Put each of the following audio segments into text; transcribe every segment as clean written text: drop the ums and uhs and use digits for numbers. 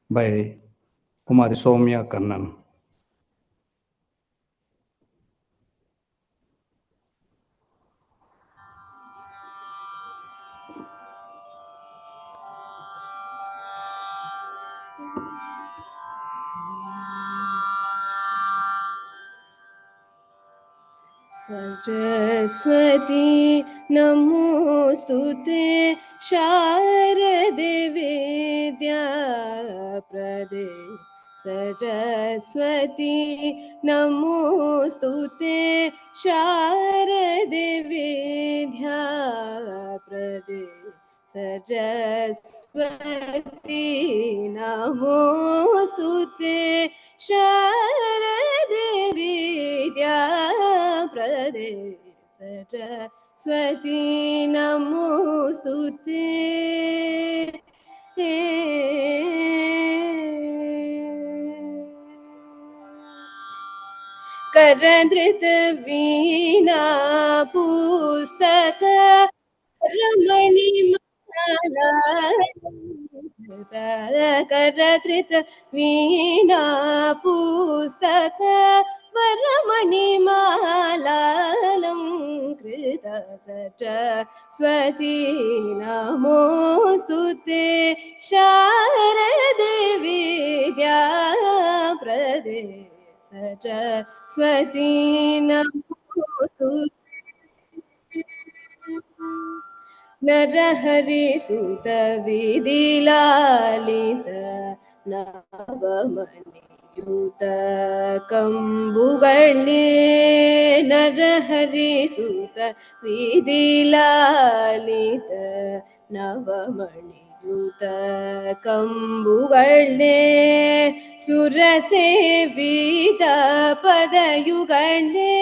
by Kumari Soumya Kannan. Saraswati नमोस्तुते शारदे विद्याप्रदे सरस्वती नमोस्तुते शारदे विद्याप्रदे सरस्वती नमोस्तुते शारदे विद्याप्रदे सरस्वती नमोस्तुते करधृत वीणा पुस्तक रमणी माला करधृत वीणा पुस्तक वरमणि मालालङ्कृत सरस्वती नमोस्तुते शारदे विद्याप्रदे सरस्वती नमोस्तुते नरहरिसुत विधिलालित नवमणियुत कम्बुगणे नरहरिसुत विधिलालित नवमणियुत कम्बुगणे सुरसेवित पदयुगणे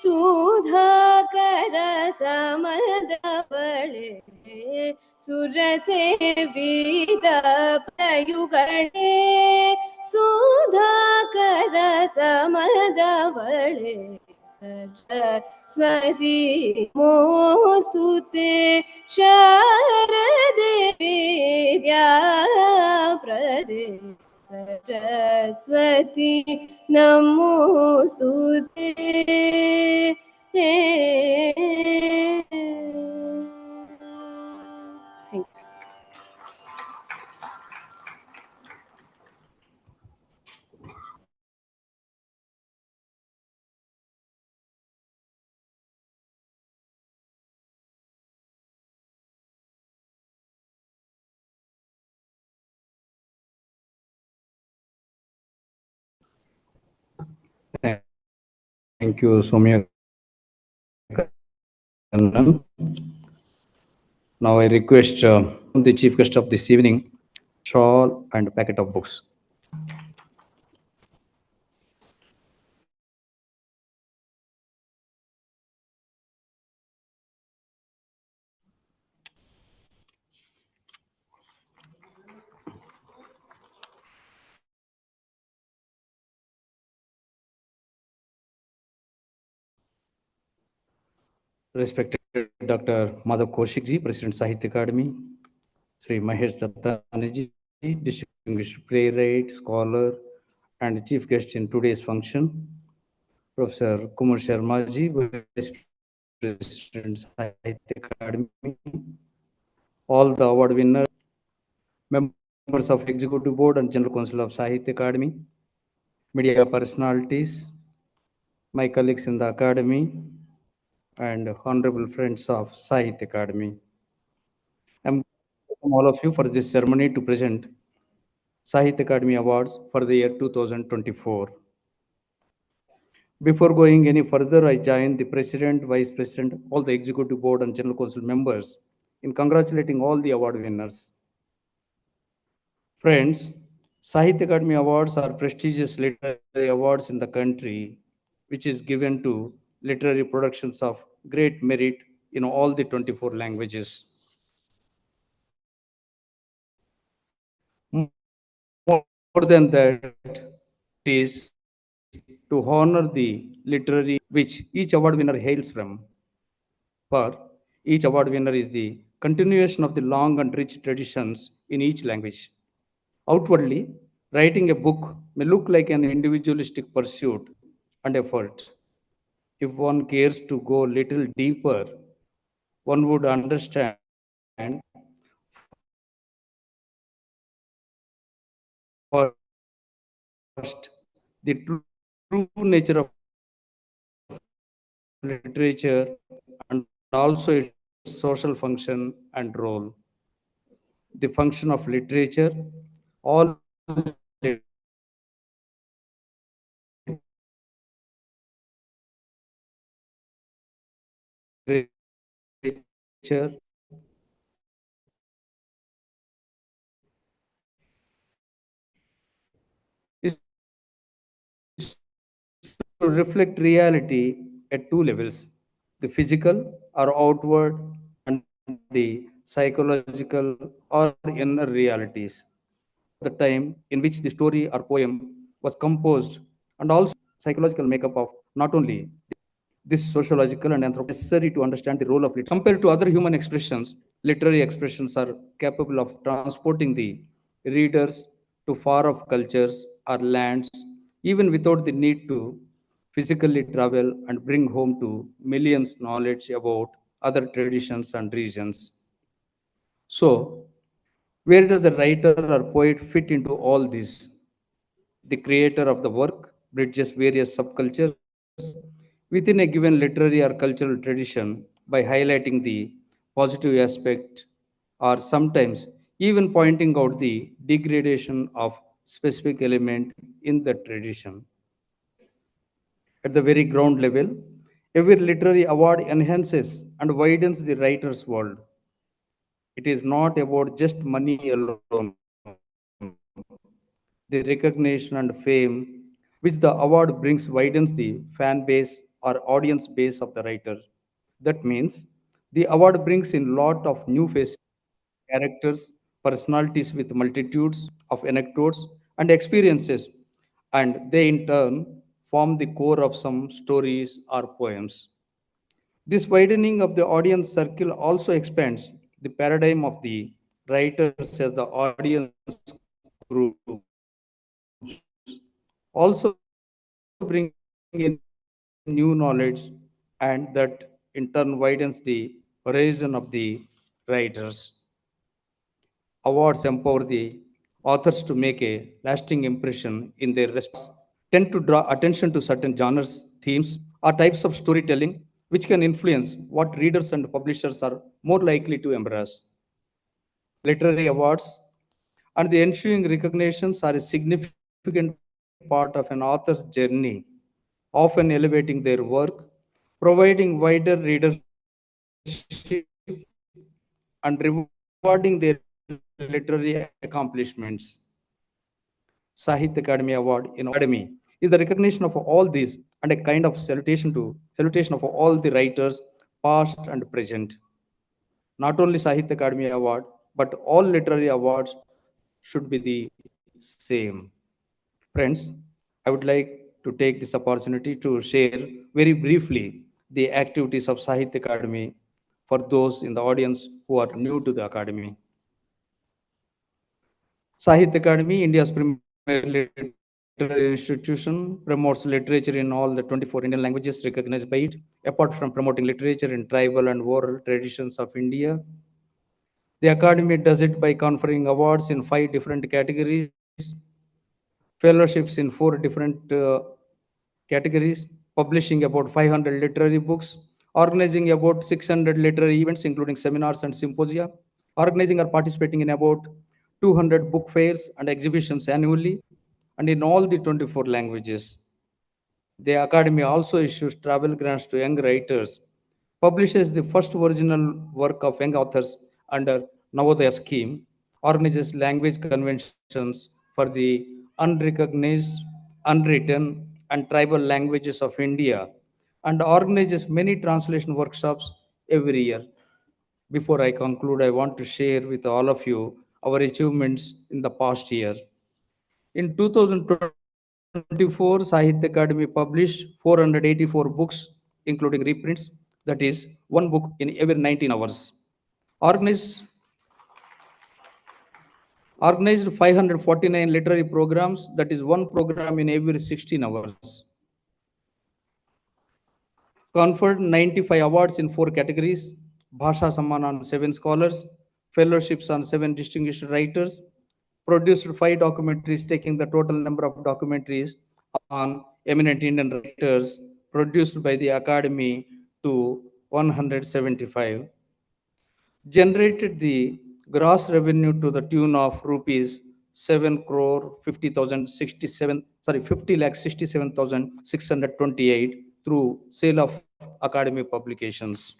सुधाकर समदवळे सुरसेवित पदयुगणे सुधाकर समदवळे सरस्वती नमोस्तुते शारदे विद्याप्रदे सरस्वती नमोस्तुते Thank you, Soumya Kannan. Now I request the chief guest of this evening, shawl and packet of books. Respected Dr. Madhav Kaushikji, President Sahitya Akademi, Sri Mahesh Dattanaji, distinguished playwright, scholar, and chief guest in today's function, Professor Kumar Sharmaji, Vice President Sahitya Akademi, all the award winners, members of Executive Board and General Council of Sahitya Akademi, media personalities, my colleagues in the Academy, and honorable friends of Sahitya Akademi. I'm welcome all of you for this ceremony to present Sahitya Akademi Awards for the year 2024. Before going any further, I join the President, Vice President, all the Executive Board and General Council members in congratulating all the award winners. Friends, Sahitya Akademi Awards are prestigious literary awards in the country, which is given to literary productions of great merit in all the 24 languages. More than that, it is to honor the literary which each award winner hails from. For each award winner is the continuation of the long and rich traditions in each language. Outwardly, writing a book may look like an individualistic pursuit and effort. If one cares to go a little deeper, one would understand first the true nature of literature and also its social function and role. The function of literature and all its social function and role. The function of literature, all literature is to reflect reality at two levels, the physical or outward and the psychological or inner realities. The time in which the story or poem was composed and also psychological makeup of not only this sociological and anthropological necessary to understand the role of literature. Compared to other human expressions, literary expressions are capable of transporting the readers to far off cultures or lands, even without the need to physically travel and bring home to millions knowledge about other traditions and regions. So, where does the writer or poet fit into all this? The creator of the work bridges various subcultures within a given literary or cultural tradition by highlighting the positive aspect or sometimes even pointing out the degradation of specific element in the tradition. At the very ground level, every literary award enhances and widens the writer's world. It is not about just money alone. The recognition and fame which the award brings widens the fan base or audience base of the writer. That means the award brings in lot of new faces, characters, personalities with multitudes of anecdotes and experiences, and they in turn form the core of some stories or poems. This widening of the audience circle also expands the paradigm of the writers as the audience groups, also bringing in new knowledge and that in turn widens the horizon of the writers. Awards empower the authors to make a lasting impression in their respective fields, tend to draw attention to certain genres, themes, or types of storytelling, which can influence what readers and publishers are more likely to embrace. Literary awards and the ensuing recognitions are a significant part of an author's journey, often elevating their work, providing wider readership, and rewarding their literary accomplishments. Sahitya Akademi Award in Academy is the recognition of all these and a kind of salutation of all the writers, past and present. Not only Sahitya Akademi Award, but all literary awards should be the same. Friends, I would like to take this opportunity to share very briefly the activities of Sahitya Akademi for those in the audience who are new to the Academy. Sahitya Akademi, India's premier literary institution, promotes literature in all the 24 Indian languages recognized by it. Apart from promoting literature in tribal and oral traditions of India, the Academy does it by conferring awards in 5 different categories, fellowships in 4 different categories, publishing about 500 literary books, organizing about 600 literary events, including seminars and symposia, organizing or participating in about 200 book fairs and exhibitions annually, and in all the 24 languages. The Academy also issues travel grants to young writers, publishes the first original work of young authors under Navodaya scheme, organizes language conventions for the unrecognized, unwritten, and tribal languages of India, and organizes many translation workshops every year. Before I conclude, I want to share with all of you our achievements in the past year. In 2024, Sahitya Akademi published 484 books, including reprints, that is, one book in every 19 hours. Organized Organized 549 literary programs, that is one program in every 16 hours. Conferred 95 awards in 4 categories: Bhasha Samman on 7 scholars, fellowships on 7 distinguished writers, produced 5 documentaries, taking the total number of documentaries on eminent Indian writers produced by the Academy to 175, generated the gross revenue to the tune of rupees 7 crore 50,067, sorry, 50 lakh 67,628 through sale of academy publications.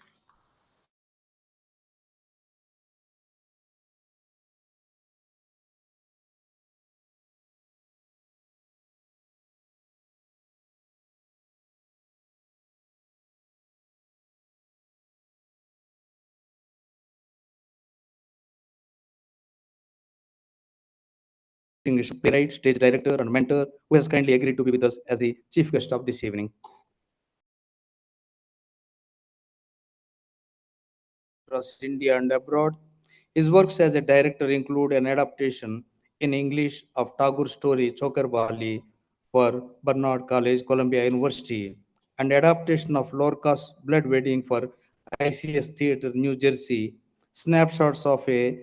Distinguished playwright, stage director, and mentor who has kindly agreed to be with us as the chief guest of this evening. Across India and abroad. His works as a director include an adaptation in English of Tagore's story Chokar Bali for Barnard College, Columbia University, and adaptation of Lorca's Blood Wedding for ICS Theatre, New Jersey, snapshots of a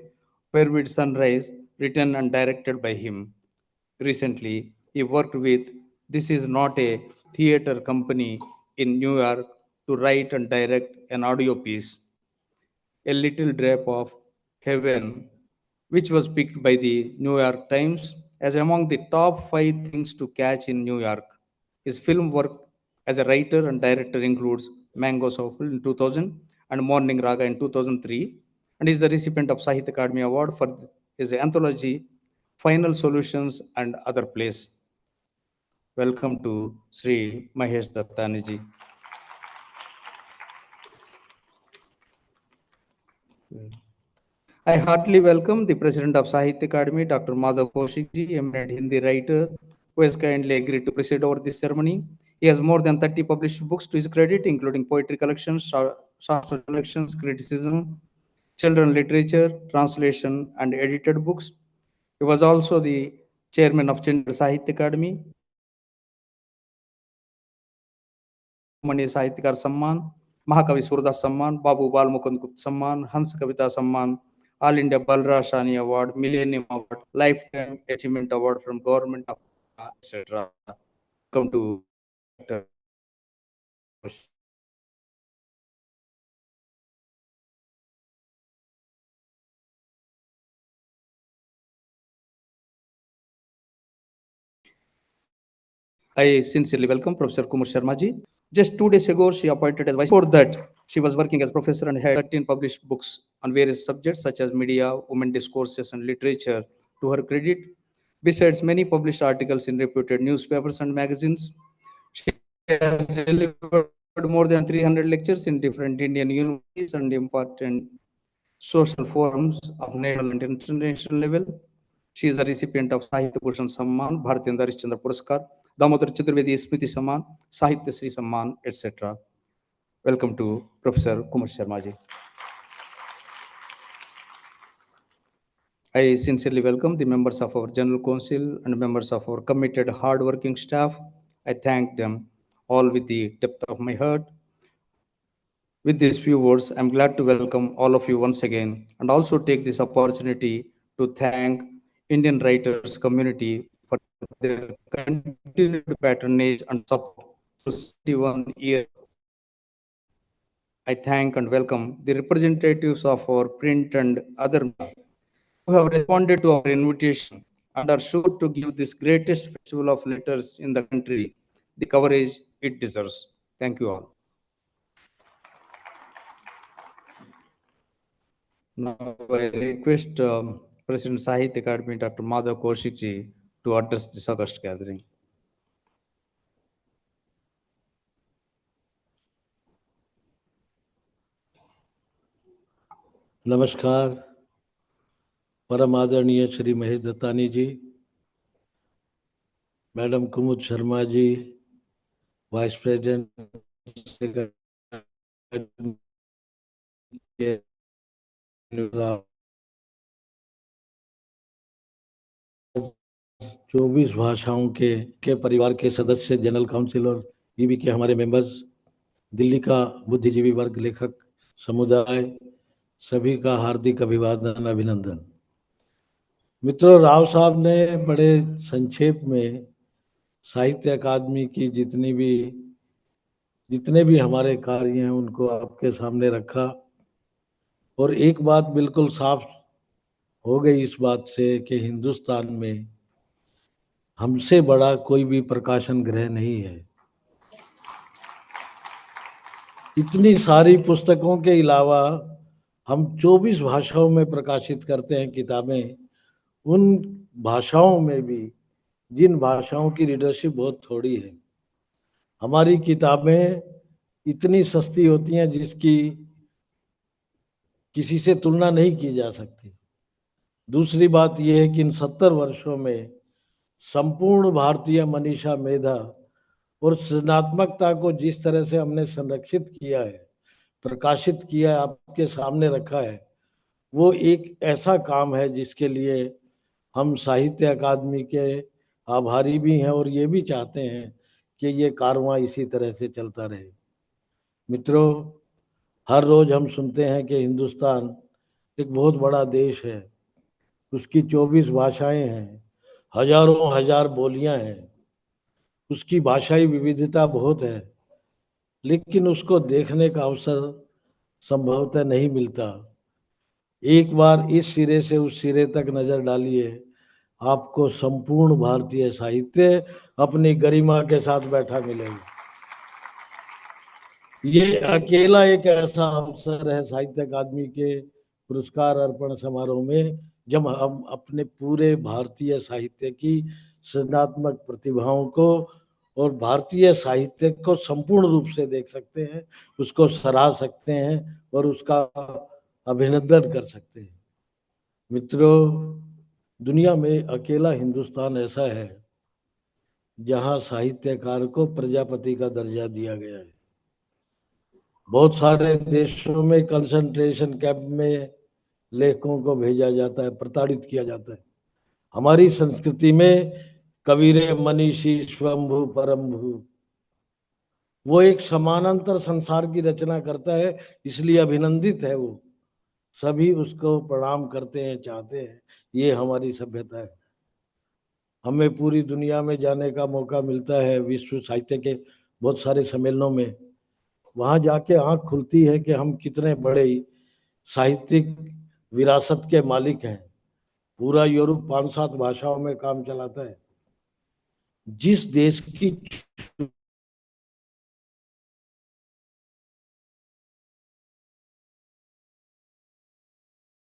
Pervid Sunrise, written and directed by him. Recently, he worked with This Is Not a Theater Company in New York to write and direct an audio piece, A Little Drop of Heaven, which was picked by the New York Times as among the top 5 things to catch in New York. His film work as a writer and director includes Mango Soulful in 2000 and Morning Raga in 2003, and is the recipient of Sahitya Akademi Award for his anthology Final Solutions and Other Plays. Welcome to Sri Mahesh Dattaniji. I heartily welcome the President of Sahitya Akademi, Dr. Madhav Kaushikji, eminent Hindi writer, who has kindly agreed to preside over this ceremony. He has more than 30 published books to his credit, including poetry collections, short story collections, criticism, children literature, translation, and edited books. He was also the chairman of Chandra Sahitya Akademi, Kamani Sahityakar Samman, Mahakavi Surdas Samman, Babu Bal Mukund Gupt Samman, Hans Kavita Samman, All India Balra Shani Award, Millennium Award, Lifetime Achievement Award from Government of India, etc. Welcome to Dr. I sincerely welcome Professor Kumar Sharma ji. Just 2 days ago, she appointed as vice. Before that, she was working as professor and had 13 published books on various subjects such as media, women discourses, and literature to her credit. Besides many published articles in reputed newspapers and magazines, she has delivered more than 300 lectures in different Indian universities and important social forums of national and international level. She is a recipient of Sahitya Bhushan Samman, Bharatiya Harishchandra Puraskar, Damodar Chaturvedi Smriti Samman, Sahitya Sri Samman, etc. Welcome to Professor Kumar Sharma ji. I sincerely welcome the members of our General Council and members of our committed, hard-working staff. I thank them all with the depth of my heart. With these few words, I'm glad to welcome all of you once again and also take this opportunity to thank Indian writers community for their continued patronage and support through 61 years. I thank and welcome the representatives of our print and other media who have responded to our invitation and are sure to give this greatest festival of letters in the country the coverage it deserves. Thank you all. Now I request President Sahitya Akademi, Dr. Madhav Kaushikji, to address this august gathering. नमस्कार, परम आदरणीय श्री महेश दत्तानी जी, madam कुमुद Sharma ji, vice president 24 भाषाओं के परिवार के सदस्य, general council और EB के हमारे मेंबर्स, दिल्ली का बुद्धिजीवी वर्ग, लेखक समुदाय, सभी का हार्दिक अभिवादन, अभिनंदन। मित्रों, राव साहब ने बड़े संक्षेप में साहित्य अकादमी की जितने भी हमारे कार्य हैं उनको आपके सामने रखा, और एक बात बिल्कुल साफ हो गई इस बात से कि हिंदुस्तान में हमसे बड़ा कोई भी प्रकाशन गृह नहीं है। इतनी सारी पुस्तकों के अलावा हम 24 भाषाओं में प्रकाशित करते हैं किताबें। उन भाषाओं में भी जिन भाषाओं की रीडरशिप बहुत थोड़ी है, हमारी किताबें इतनी सस्ती होती हैं जिसकी किसी से तुलना नहीं की जा सकती। दूसरी बात यह है कि इन 70 वर्षों में संपूर्ण भारतीय मनीषा मेधा और सृजनात्मकता को जिस तरह से हमने संरक्षित किया है, प्रकाशित किया है, आपके सामने रखा है, वो एक ऐसा काम है जिसके लिए हम साहित्य अकादमी के आभारी भी हैं और ये भी चाहते हैं कि ये कारवां इसी तरह से चलता रहे। मित्रों, हर रोज हम सुनते हैं कि हिंदुस्तान एक बहुत बड़ा देश है, उसकी 24 भाषाएं हैं, हजारों हजार बोलियां हैं, उसकी भाषाई विविधता बहुत है, लेकिन उसको देखने का अवसर संभवतः नहीं मिलता। एक बार इस सिरे से उस सिरे तक नजर डालिए, आपको संपूर्ण भारतीय साहित्य अपनी गरिमा के साथ बैठा मिलेगा। ये अकेला एक ऐसा अवसर है साहित्य अकादमी के पुरस्कार अर्पण समारोह में, जब हम अपने पूरे भारतीय साहित्य की सृजनात्मक प्रतिभाओं को और भारतीय साहित्य को संपूर्ण रूप से देख सकते हैं, उसको सराह सकते हैं और उसका अभिनंदन कर सकते हैं। मित्रों, दुनिया में अकेला हिंदुस्तान ऐसा है जहां साहित्यकार को प्रजापति का दर्जा दिया गया है। बहुत सारे देशों में कंसंट्रेशन कैंप में लेखकों को भेजा जाता है, प्रताड़ित किया जाता है। हमारी संस्कृति में कबीरे मनीषी स्वयंभू परमभू, वो एक समानांतर संसार की रचना करता है, इसलिए अभिनंदित है वो। सभी उसको प्रणाम करते हैं, चाहते हैं। ये हमारी सभ्यता है। हमें पूरी दुनिया में जाने का मौका मिलता है, विश्व साहित्य के बहुत सारे सम्मेलनों में। वहां जाके आंख खुलती है कि हम कितने बड़े साहित्यिक विरासत के मालिक हैं। पूरा यूरोप 5-7 भाषाओं में काम चलाता है। जिस देश की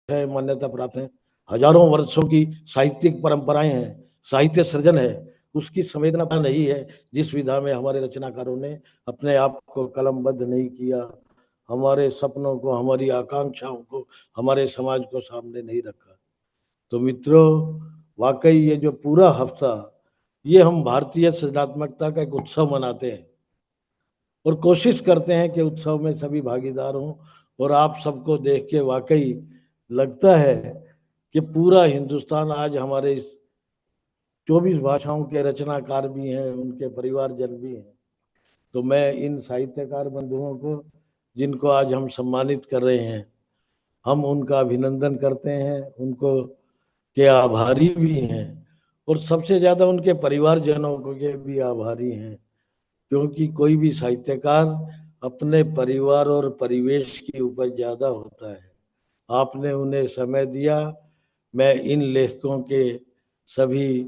मान्यता प्राप्त है, हजारों वर्षों की साहित्यिक परंपराएं हैं, साहित्य सृजन है, उसकी संवेदना नहीं है जिस विधा में हमारे रचनाकारों ने अपने आप को कलमबद्ध नहीं किया, हमारे सपनों को, हमारी आकांक्षाओं को, हमारे समाज को सामने नहीं रखा। तो मित्रों, वाकई ये जो पूरा हफ्ता, ये हम भारतीय सृजनात्मकता का एक उत्सव मनाते हैं और कोशिश करते हैं कि उत्सव में सभी भागीदार हों। और आप सबको देख के वाकई लगता है कि पूरा हिंदुस्तान आज हमारे इस 24 भाषाओं के रचनाकार भी हैं, उनके परिवारजन भी हैं। तो मैं इन साहित्यकार बंधुओं को, जिनको आज हम सम्मानित कर रहे हैं, हम उनका अभिनंदन करते हैं, उनको के आभारी भी हैं, और सबसे ज्यादा उनके परिवारजनों के भी आभारी हैं, क्योंकि कोई भी साहित्यकार अपने परिवार और परिवेश की ऊपर ज्यादा होता है। आपने उन्हें समय दिया। मैं इन लेखकों के सभी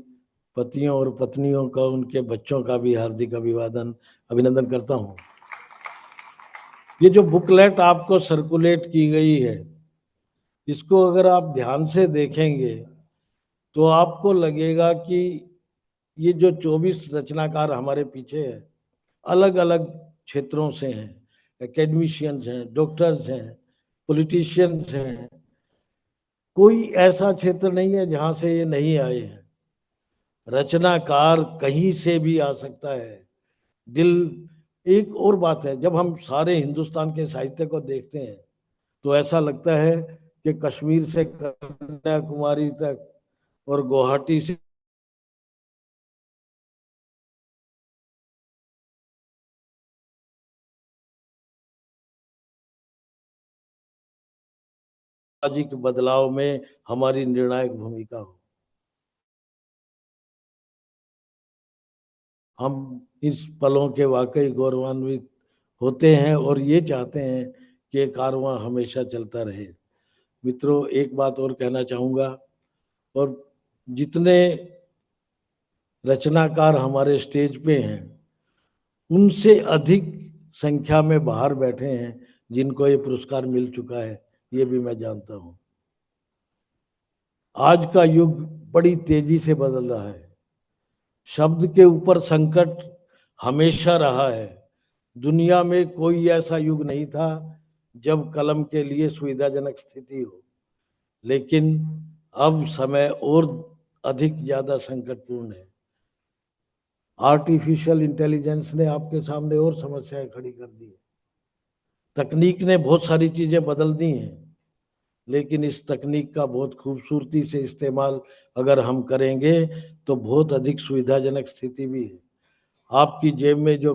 पतियों और पत्नियों का, उनके बच्चों का भी हार्दिक अभिनंदन करता हूं। ये जो बुकलेट आपको सर्कुलेट की गई है, इसको अगर आप ध्यान से देखेंगे तो आपको लगेगा कि ये जो 24 रचनाकार हमारे पीछे है, अलग अलग क्षेत्रों से हैं। एकेडमिशियंस हैं, डॉक्टर्स हैं, पॉलिटिशियंस हैं। कोई ऐसा क्षेत्र नहीं है जहां से ये नहीं आए हैं। रचनाकार कहीं से भी आ सकता है। दिल एक और बात है, जब हम सारे हिंदुस्तान के साहित्य को देखते हैं तो ऐसा लगता है कि कश्मीर से कन्याकुमारी तक और गुवाहाटी से सामाजिक बदलाव में हमारी निर्णायक भूमिका हो। हम इस पलों के वाकई गौरवान्वित होते हैं और ये चाहते हैं कि ये कारवां हमेशा चलता रहे। मित्रों, एक बात और कहना चाहूँगा, और जितने रचनाकार हमारे स्टेज पे हैं उनसे अधिक संख्या में बाहर बैठे हैं जिनको ये पुरस्कार मिल चुका है, ये भी मैं जानता हूँ। आज का युग बड़ी तेजी से बदल रहा है। शब्द के ऊपर संकट हमेशा रहा है। दुनिया में कोई ऐसा युग नहीं था जब कलम के लिए सुविधाजनक स्थिति हो, लेकिन अब समय और अधिक ज्यादा संकटपूर्ण है। आर्टिफिशियल इंटेलिजेंस ने आपके सामने और समस्याएं खड़ी कर दी है। तकनीक ने बहुत सारी चीजें बदल दी हैं, लेकिन इस तकनीक का बहुत खूबसूरती से इस्तेमाल अगर हम करेंगे तो बहुत अधिक सुविधाजनक स्थिति भी है। आपकी जेब में जो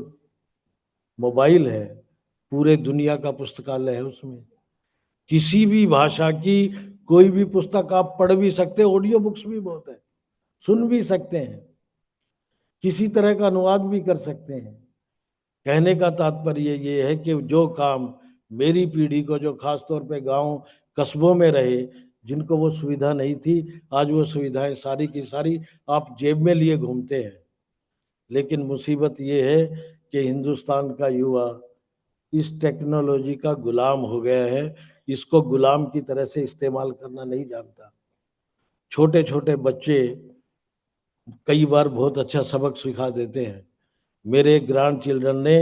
मोबाइल है पूरे दुनिया का पुस्तकालय है, उसमें किसी भी भाषा की कोई भी पुस्तक आप पढ़ भी सकते हैं। ऑडियो बुक्स भी बहुत है, सुन भी सकते हैं, किसी तरह का अनुवाद भी कर सकते हैं। कहने का तात्पर्य ये है कि जो काम मेरी पीढ़ी को, जो खास तौर पे गांव कस्बों में रहे, जिनको वो सुविधा नहीं थी, आज वो सुविधाएं सारी की सारी आप जेब में लिए घूमते हैं। लेकिन मुसीबत ये है कि हिंदुस्तान का युवा इस टेक्नोलॉजी का गुलाम हो गया है, इसको गुलाम की तरह से इस्तेमाल करना नहीं जानता। छोटे छोटे बच्चे कई बार बहुत अच्छा सबक सिखा देते हैं। मेरे ग्रैंड चिल्ड्रन ने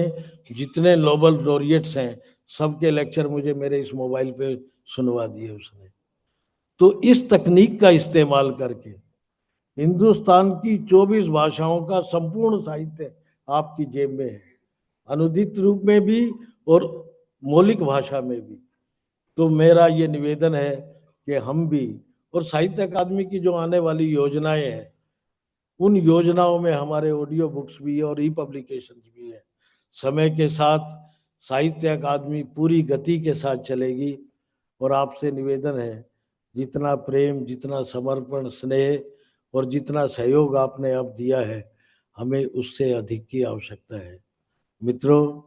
जितने नोबेल लॉरिएट्स हैं सबके लेक्चर मुझे मेरे इस मोबाइल पे सुनवा दिए उसने। तो इस तकनीक का इस्तेमाल करके हिंदुस्तान की 24 भाषाओं का संपूर्ण साहित्य आपकी जेब में है, अनुदित रूप में भी और मौलिक भाषा में भी। तो मेरा ये निवेदन है कि हम भी, और साहित्य अकादमी की जो आने वाली योजनाएं हैं उन योजनाओं में हमारे ऑडियो बुक्स भी है और ई पब्लिकेशन भी है। समय के साथ साहित्य अकादमी पूरी गति के साथ चलेगी और आपसे निवेदन है, जितना प्रेम, जितना समर्पण, स्नेह और जितना सहयोग आपने अब दिया है, हमें उससे अधिक की आवश्यकता है। मित्रों,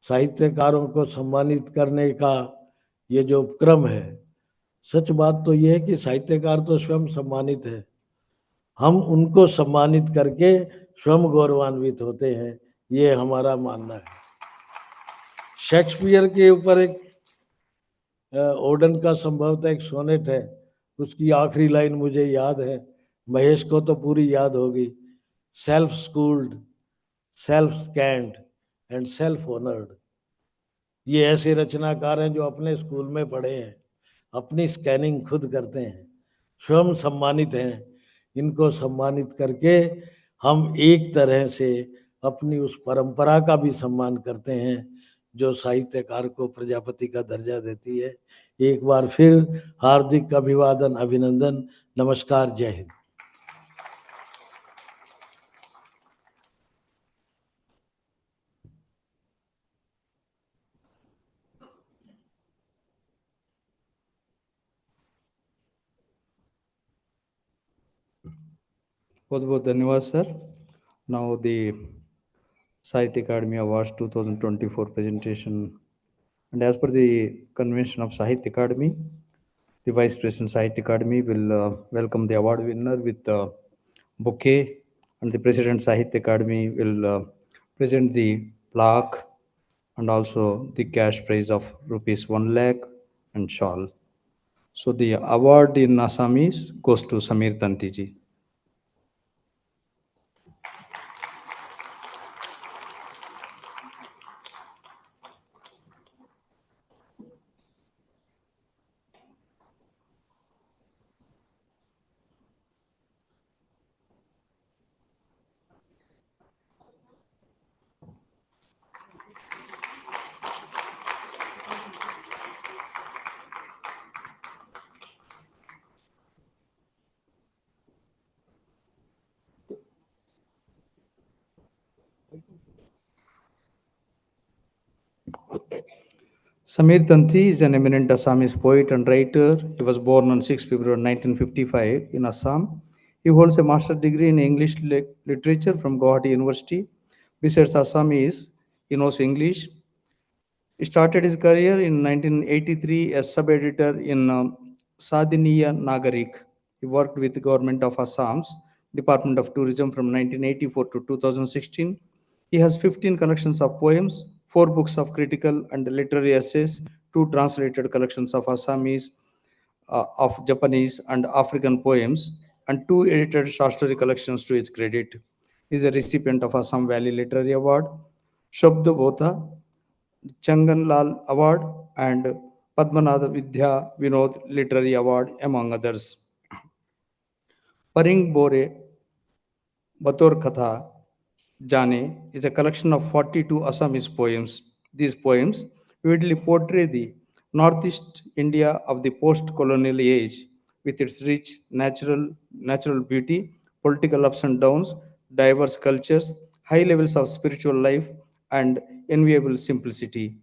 साहित्यकारों को सम्मानित करने का ये जो उपक्रम है, सच बात तो ये है कि साहित्यकार तो स्वयं सम्मानित है, हम उनको सम्मानित करके स्वयं गौरवान्वित होते हैं, ये हमारा मानना है। शेक्सपियर के ऊपर एक ओडन का संभवतः एक सोनेट है, उसकी आखिरी लाइन मुझे याद है, महेश को तो पूरी याद होगी। Self schooled, self scanned and self honoured. ये ऐसे रचनाकार हैं जो अपने स्कूल में पढ़े हैं, अपनी स्कैनिंग खुद करते हैं, स्वयं सम्मानित हैं। इनको सम्मानित करके हम एक तरह से अपनी उस परंपरा का भी सम्मान करते हैं जो साहित्यकार को प्रजापति का दर्जा देती है। एक बार फिर हार्दिक अभिवादन, अभिनंदन, नमस्कार, जय हिंद। बहुत बहुत धन्यवाद sir. Now the Sahitya Academy Awards 2024 presentation. And as per the convention of Sahitya Academy, the Vice President Sahitya Academy will welcome the award winner with bouquet, and the President Sahitya Academy will present the plaque and also the cash prize of rupees 1 lakh and shawl. So the award in Assamese goes to Samir Tantiji. Samir Tanti is an eminent Assamese poet and writer. He was born on 6 February 1955 in Assam. He holds a master's degree in English literature from Guwahati University. Besides Assamese, he knows English. He started his career in 1983 as sub-editor in Sadiniya Nagarik. He worked with the government of Assam's Department of Tourism from 1984 to 2016. He has 15 collections of poems, 4 books of critical and literary essays, 2 translated collections of Assamese, of Japanese and African poems, and 2 edited short story collections to his credit. He is a recipient of Assam Valley Literary Award, Shabda Bhota, Changan Lal Award, and Padmanabha Vidya Vinod Literary Award, among others. Paring Bore Bator Katha Jane is a collection of 42 Assamese poems. These poems vividly portray the Northeast India of the post-colonial age with its rich natural beauty, political ups and downs, diverse cultures, high levels of spiritual life, and enviable simplicity.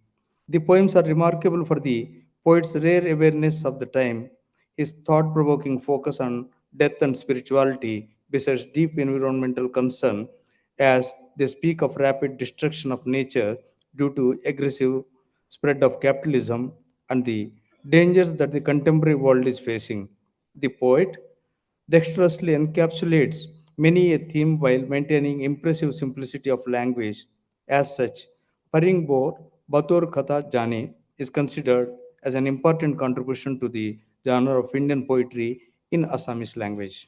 The poems are remarkable for the poet's rare awareness of the time, his thought provoking focus on death and spirituality, besides deep environmental concern, as they speak of rapid destruction of nature due to aggressive spread of capitalism and the dangers that the contemporary world is facing. The poet dexterously encapsulates many a theme while maintaining impressive simplicity of language. As such, Paringbor Bator Katha Jane is considered as an important contribution to the genre of Indian poetry in Assamese language.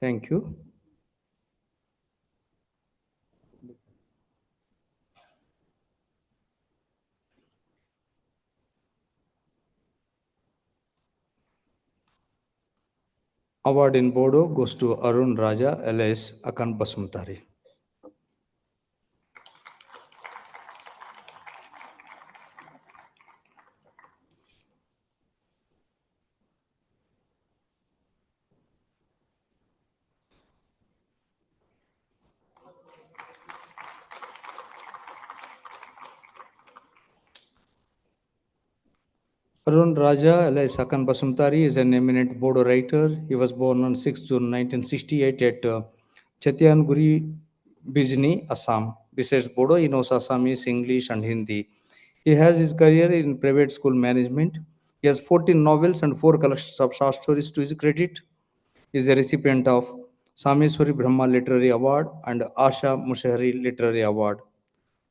Thank you. Award in Bodo goes to Arun Raja, alias Akan Basumtari. Arun Raja, alias Akan Basumtari, is an eminent Bodo writer. He was born on 6 June 1968 at Chatianguri, Bijni, Assam. Besides Bodo, he knows Assamese, English, and Hindi. He has his career in private school management. He has 14 novels and 4 collections of short stories to his credit. He is a recipient of Sameswari Brahma Literary Award and Asha Mushahari Literary Award.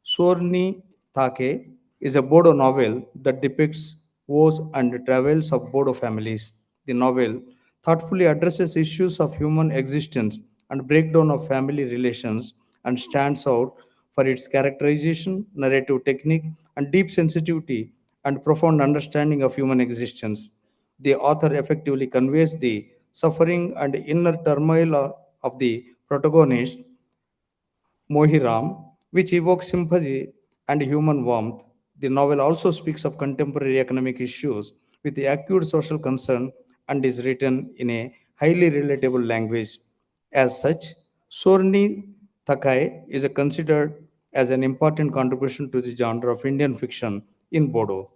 Sorni Thake is a Bodo novel that depicts woes and travels of Bodo families. The novel thoughtfully addresses issues of human existence and breakdown of family relations and stands out for its characterization, narrative technique, and deep sensitivity and profound understanding of human existence. The author effectively conveys the suffering and inner turmoil of the protagonist Mohiram, which evokes sympathy and human warmth. The novel also speaks of contemporary economic issues with acute social concern and is written in a highly relatable language. As such, Sorni Thakai is considered as an important contribution to the genre of Indian fiction in Bodo.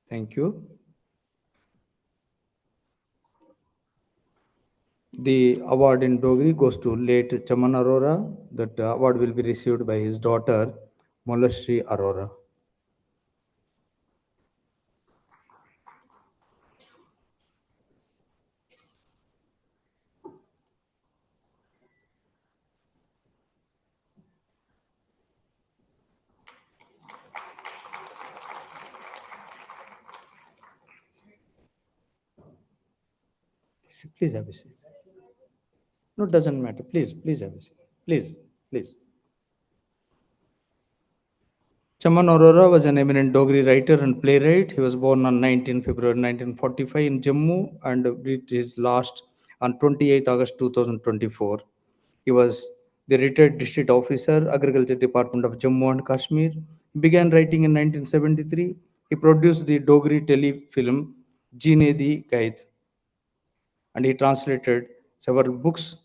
Thank you. The award in Dogri goes to late Chaman Arora. That award will be received by his daughter, Molashri Arora. Please have a seat. No, it doesn't matter. Please have a seat. Please. Chaman Arora was an eminent Dogri writer and playwright. He was born on 19 February 1945 in Jammu and breathed his last on 28 August 2024. He was the retired district officer, Agriculture Department of Jammu and Kashmir. He began writing in 1973. He produced the Dogri telefilm Jeene Di Gaid, and he translated several books,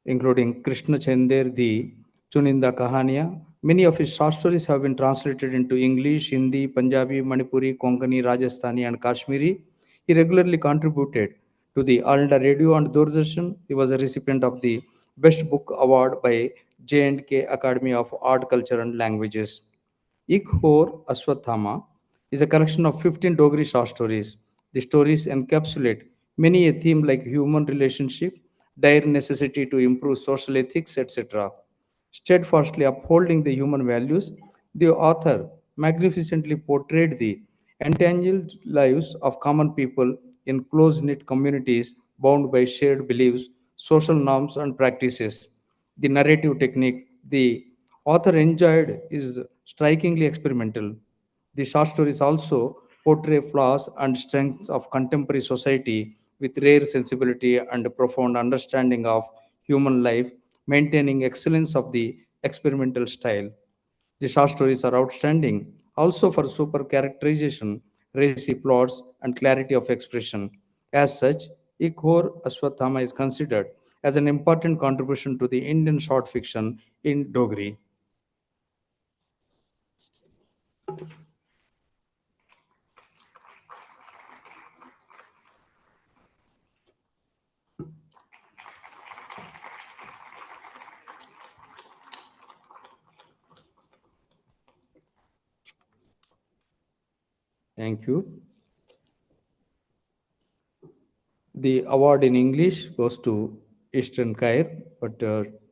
including Krishna Chandler, the Chuninda Kahaniya. Many of his short stories have been translated into English, Hindi, Punjabi, Manipuri, Konkani, Rajasthani, and Kashmiri. He regularly contributed to the All India Radio and Doordarshan. He was a recipient of the Best Book Award by J&K Academy of Art, Culture, and Languages. Ik Hor Aswathama is a collection of 15 Dogri short stories. The stories encapsulate many a theme like human relationship, dire necessity to improve social ethics, etc. Steadfastly upholding the human values, the author magnificently portrayed the entangled lives of common people in close knit communities bound by shared beliefs, social norms, and practices. The narrative technique the author enjoyed is strikingly experimental. The short stories also portray flaws and strengths of contemporary society with rare sensibility and profound understanding of human life, maintaining excellence of the experimental style. The short stories are outstanding also for super characterization, racy plots, and clarity of expression. As such, Ikhor Aswathama is considered as an important contribution to the Indian short fiction in Dogri. Thank you. The award in English goes to Eastern Caire, but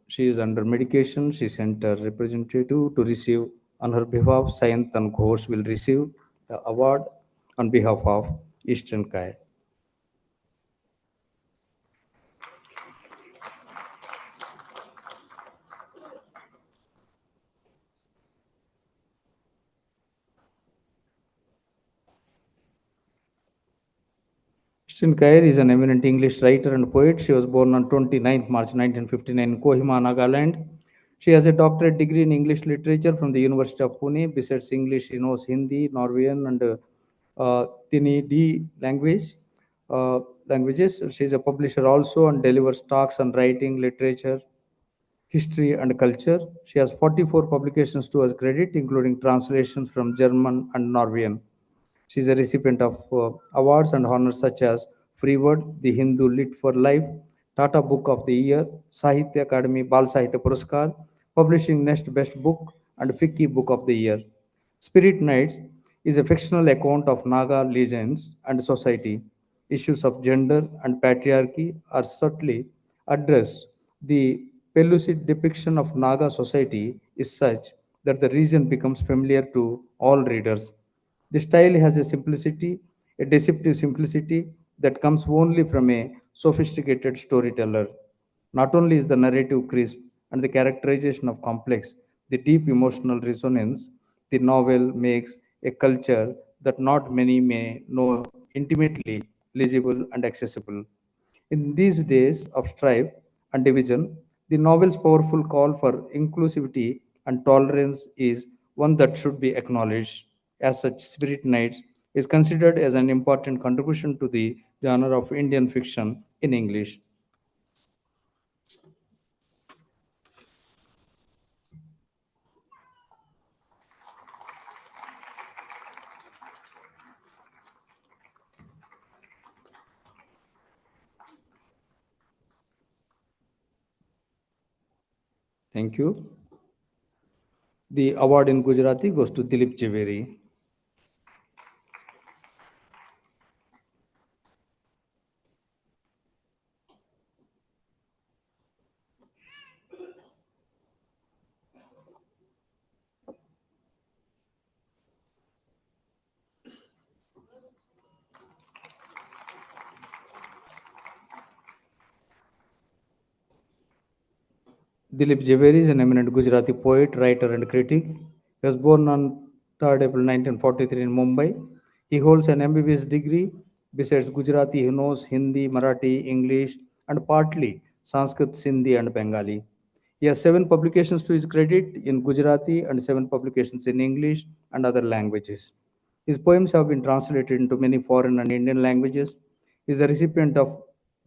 she is under medication. She sent a representative to receive on her behalf. Sayantan Ghosh will receive the award on behalf of Eastern Caire. Christine Kair is an eminent English writer and poet. She was born on 29th March 1959 in Kohima, Nagaland. She has a doctorate degree in English literature from the University of Pune. Besides English, she knows Hindi, Norwegian, and Tinidi uh, languages. She is a publisher also and delivers talks on writing, literature, history, and culture. She has 44 publications to her credit, including translations from German and Norwegian. She is a recipient of awards and honors such as Freeword, the Hindu Lit for Life, Tata Book of the Year, Sahitya Akademi Bal Sahitya Puraskar, Publishing Next Best Book, and Fiki Book of the Year. Spirit Nights is a fictional account of Naga legends and society. Issues of gender and patriarchy are subtly addressed. The pellucid depiction of Naga society is such that the region becomes familiar to all readers. The style has a simplicity, a deceptive simplicity that comes only from a sophisticated storyteller. Not only is the narrative crisp and the characterization of complex, the deep emotional resonance, the novel makes a culture that not many may know intimately, legible, and accessible. In these days of strife and division, the novel's powerful call for inclusivity and tolerance is one that should be acknowledged. As such, Spirit Nights is considered as an important contribution to the genre of Indian fiction in English. Thank you. The award in Gujarati goes to Dilip Jhaveri. Dilip Jhaveri is an eminent Gujarati poet, writer, and critic. He was born on 3rd April 1943 in Mumbai. He holds an MBBS degree. Besides Gujarati, he knows Hindi, Marathi, English, and partly Sanskrit, Sindhi, and Bengali. He has 7 publications to his credit in Gujarati and 7 publications in English and other languages. His poems have been translated into many foreign and Indian languages. He is a recipient of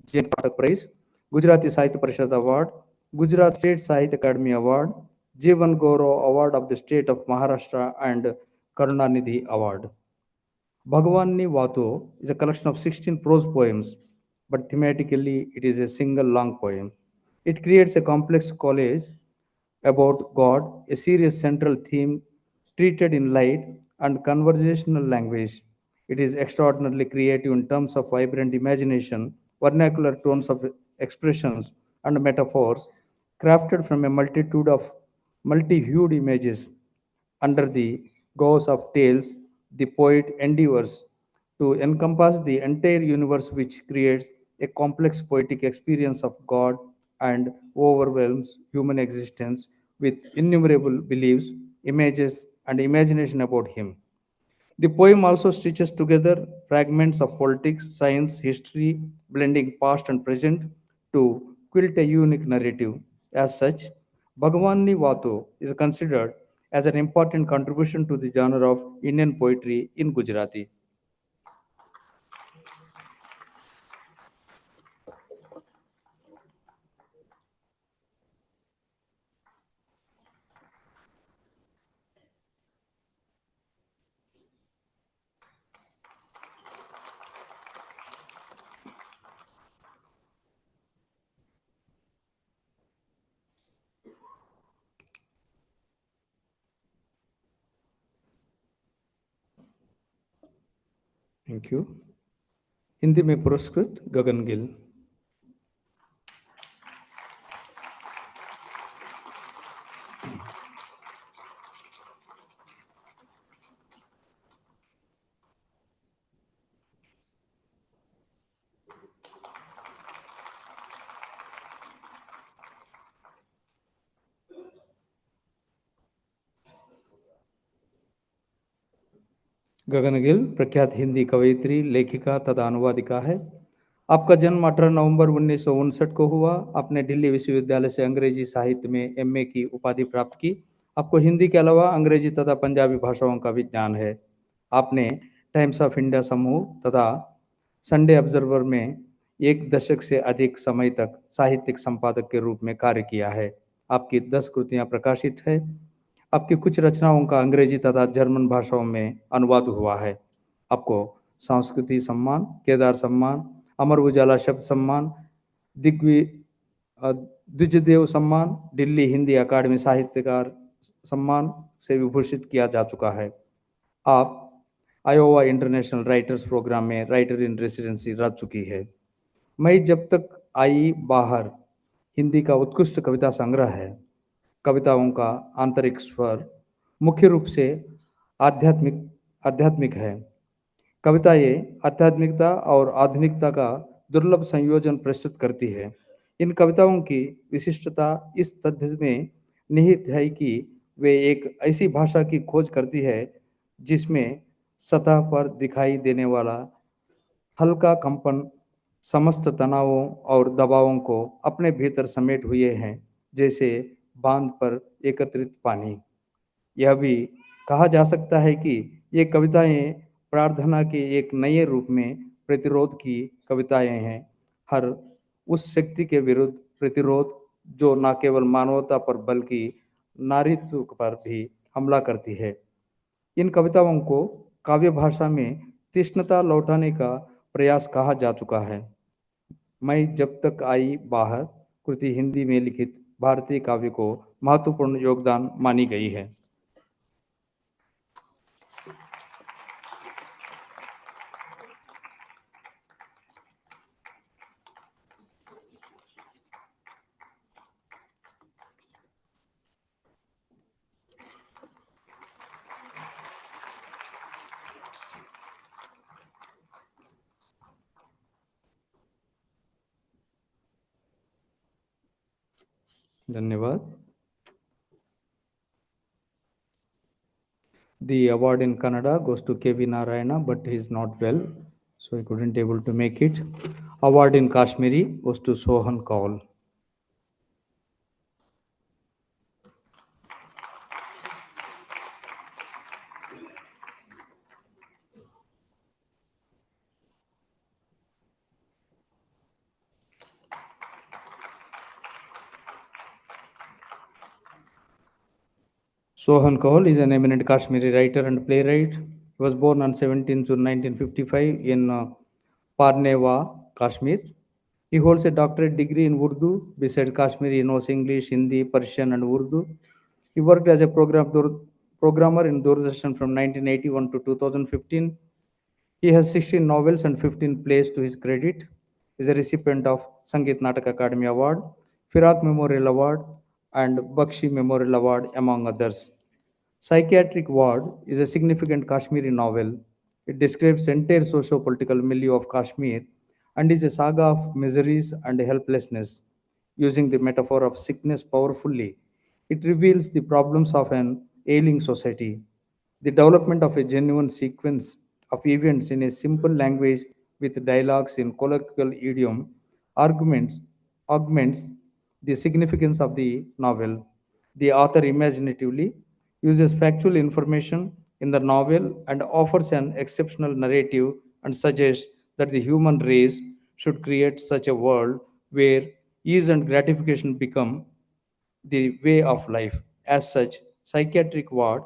J. Patak Prize, Gujarati Sahitya Parishad Award, Gujarat State Sahitya Akademi Award, Jeevan Gaurav Award of the State of Maharashtra, and Karunanidhi Award. Bhagwanni Vato is a collection of 16 prose poems, but thematically it is a single long poem. It creates a complex collage about God, a serious central theme treated in light and conversational language. It is extraordinarily creative in terms of vibrant imagination, vernacular tones of expressions, and metaphors crafted from a multitude of multi-hued images. Under the gauze of tales, the poet endeavors to encompass the entire universe, which creates a complex poetic experience of God and overwhelms human existence with innumerable beliefs, images, and imagination about Him. The poem also stitches together fragments of politics, science, history, blending past and present to quilt a unique narrative. As such, Bhagwanni Vato is considered as an important contribution to the genre of Indian poetry in Gujarati. Thank you. Hindi में पुरस्कृत गगन गिल. गगन गिल प्रख्यात हिंदी कवयित्री, लेखिका तथा अनुवादिका है. आपका जन्म 18 नवंबर 1959 को हुआ. आपने दिल्ली विश्वविद्यालय से अंग्रेजी साहित्य में एमए की उपाधि प्राप्त की. आपको हिंदी के अलावा अंग्रेजी तथा पंजाबी भाषाओं का भी ज्ञान है. आपने टाइम्स ऑफ इंडिया समूह तथा संडे ऑब्जर्वर में 1 दशक से अधिक समय तक साहित्यिक संपादक के रूप में कार्य किया है. आपकी 10 कृतियां प्रकाशित है. आपकी कुछ रचनाओं का अंग्रेजी तथा जर्मन भाषाओं में अनुवाद हुआ है. आपको संस्कृति सम्मान, केदार सम्मान, अमर उजाला शब्द सम्मान, दिग्वि द्विजदेव सम्मान, दिल्ली हिंदी अकादमी साहित्यकार सम्मान से विभूषित किया जा चुका है. आप आयोवा इंटरनेशनल राइटर्स प्रोग्राम में राइटर इन रेसिडेंसी रह चुकी है. मैं जब तक आई बाहर हिंदी का उत्कृष्ट कविता संग्रह है. कविताओं का आंतरिक स्वर मुख्य रूप से आध्यात्मिक आध्यात्मिक है. कविताएं आध्यात्मिकता और आधुनिकता का दुर्लभ संयोजन प्रस्तुत करती है. इन कविताओं की विशिष्टता इस तथ्य में निहित है कि वे एक ऐसी भाषा की खोज करती है जिसमें सतह पर दिखाई देने वाला हल्का कंपन समस्त तनावों और दबावों को अपने भीतर समेट हुए हैं, जैसे बांध पर एकत्रित पानी. यह भी कहा जा सकता है कि ये कविताएं प्रार्थना के एक नए रूप में प्रतिरोध की कविताएं हैं. हर उस शक्ति के विरुद्ध प्रतिरोध जो न केवल मानवता पर बल्कि नारीत्व पर भी हमला करती है. इन कविताओं को काव्य भाषा में तीक्ष्णता लौटाने का प्रयास कहा जा चुका है. मैं जब तक आई बाहर कृति हिंदी में लिखित भारतीय काव्य को महत्वपूर्ण योगदान मानी गई है. धन्यवाद. The award in Kannada goes to K.V. Narayana, but he is not well, so he couldn't able to make it. Award in Kashmiri goes to Sohan Kaul. Sohan Kaul is an eminent Kashmiri writer and playwright. He was born on 17 June 1955 in Parnewa, Kashmir. He holds a doctorate degree in Urdu. Besides Kashmiri, he knows English, Hindi, Persian, and Urdu. He worked as a programmer in Doordarshan from 1981 to 2015. He has 16 novels and 15 plays to his credit. He is a recipient of Sangeet Natak Academy Award, Firak Memorial Award, and Bakshi Memorial Award, among others. Psychiatric Ward is a significant Kashmiri novel. It describes the entire socio-political milieu of Kashmir and is a saga of miseries and helplessness. Using the metaphor of sickness powerfully, it reveals the problems of an ailing society. The development of a genuine sequence of events in a simple language with dialogues in colloquial idiom arguments augments the significance of the novel. The author imaginatively uses factual information in the novel and offers an exceptional narrative and suggests that the human race should create such a world where ease and gratification become the way of life. As such, psychiatric ward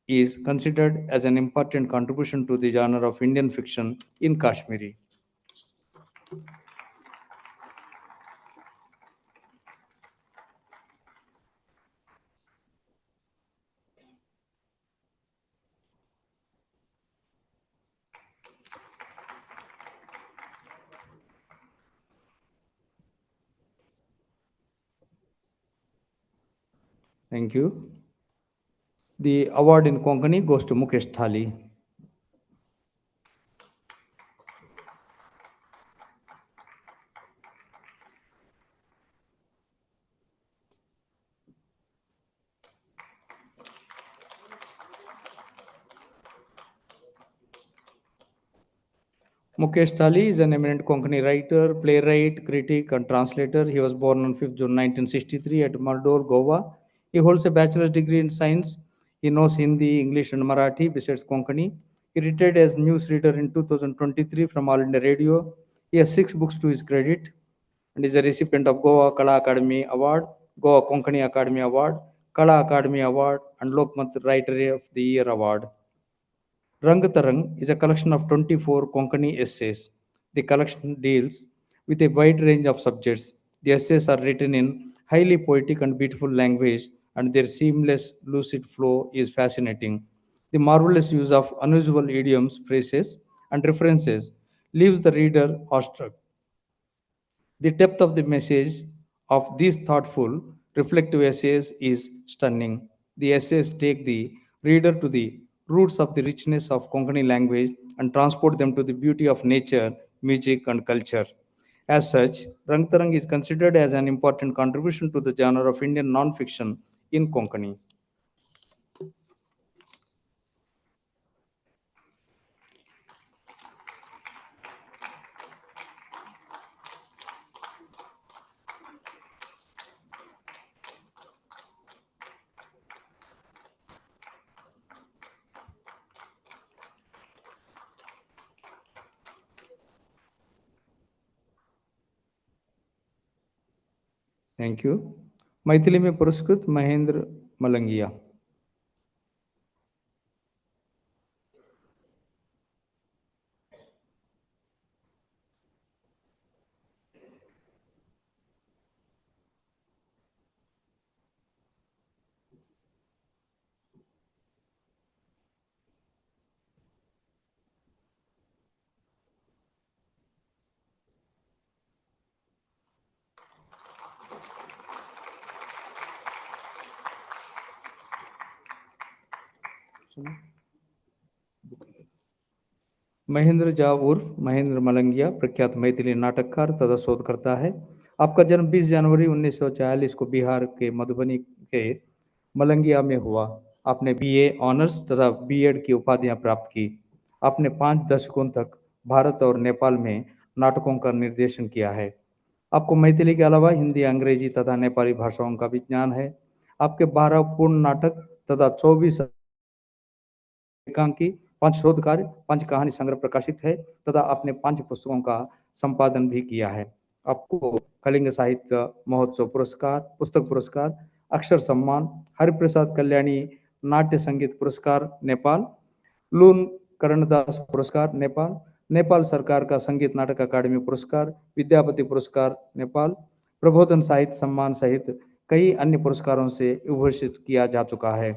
is considered as an important contribution to the genre of Indian fiction in Kashmiri. Thank you. The award in Konkani goes to Mukesh Thali. Mukesh Thali is an eminent Konkani writer, playwright, critic, and translator. He was born on 5th June 1963 at Maldor, Goa. He holds a bachelor's degree in science. He knows Hindi, English, and Marathi besides Konkani. He retired as newsreader in 2023 from All India Radio. He has 6 books to his credit and is a recipient of Goa Kala Academy Award, Goa Konkani Academy Award, Kala Academy Award, and Lokmat Writer of the Year Award. Rangatarang is a collection of 24 Konkani essays. The collection deals with a wide range of subjects. The essays are written in highly poetic and beautiful language, and their seamless, lucid flow is fascinating. The marvelous use of unusual idioms, phrases, and references leaves the reader awestruck. The depth of the message of these thoughtful, reflective essays is stunning. The essays take the reader to the roots of the richness of Konkani language and transport them to the beauty of nature, music, and culture. As such, Rangtarang is considered as an important contribution to the genre of Indian non-fiction in Konkani. Thank you. Maithili में पुरस्कृत महेंद्र मलंगिया. महेंद्र झा उर्फ महेंद्र मलंगिया प्रख्यात मैथिली नाटककार तथा शोधकर्ता है. आपका जन्म 20 जनवरी 1946 को बिहार के मधुबनी के मलंगिया में हुआ। आपने बीए ऑनर्स तथा बीएड की उपाधियां प्राप्त की। आपने 5 दशकों तक भारत और नेपाल में नाटकों का निर्देशन किया है। आपको मैथिली के अलावा हिंदी, अंग्रेजी तथा नेपाली भाषाओं का भी ज्ञान है। आपके 12 पूर्ण नाटक तथा 24 एकांकी, 5 शोध कार्य, 5 कहानी संग्रह प्रकाशित है तथा आपने 5 पुस्तकों का संपादन भी किया है। आपको कलिंग साहित्य महोत्सव पुरस्कार, पुस्तक पुरस्कार, अक्षर सम्मान, हरिप्रसाद कल्याणी नाट्य संगीत पुरस्कार नेपाल, लून कर्णदास पुरस्कार नेपाल, नेपाल सरकार का संगीत नाटक अकादमी पुरस्कार, विद्यापति पुरस्कार नेपाल, प्रबोधन साहित्य सम्मान सहित कई अन्य पुरस्कारों से विभूषित किया जा चुका है।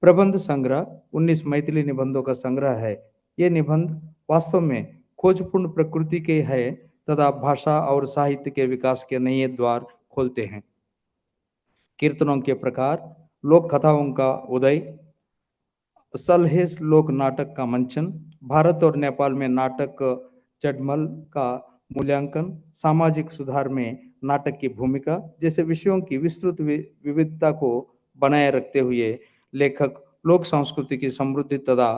प्रबंध संग्रह 19 मैथिली निबंधों का संग्रह है। ये निबंध वास्तव में खोजपूर्ण प्रकृति के है तथा भाषा और साहित्य के विकास के नए द्वार खोलते हैं। कीर्तनों के प्रकार, लोक कथाओं का उदय, सलहेस लोक नाटक का मंचन, भारत और नेपाल में नाटक चडमल का मूल्यांकन, सामाजिक सुधार में नाटक की भूमिका जैसे विषयों की विस्तृत विविधता को बनाए रखते हुए लेखक लोक संस्कृति की समृद्धि तथा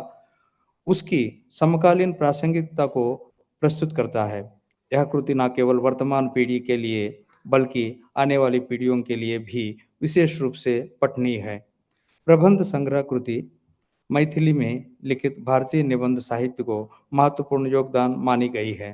उसकी समकालीन प्रासंगिकता को प्रस्तुत करता है। यह कृति न केवल वर्तमान पीढ़ी के लिए बल्कि आने वाली पीढ़ियों के लिए भी विशेष रूप से पठनीय है। प्रबंध संग्रह कृति मैथिली में लिखित भारतीय निबंध साहित्य को महत्वपूर्ण योगदान मानी गई है।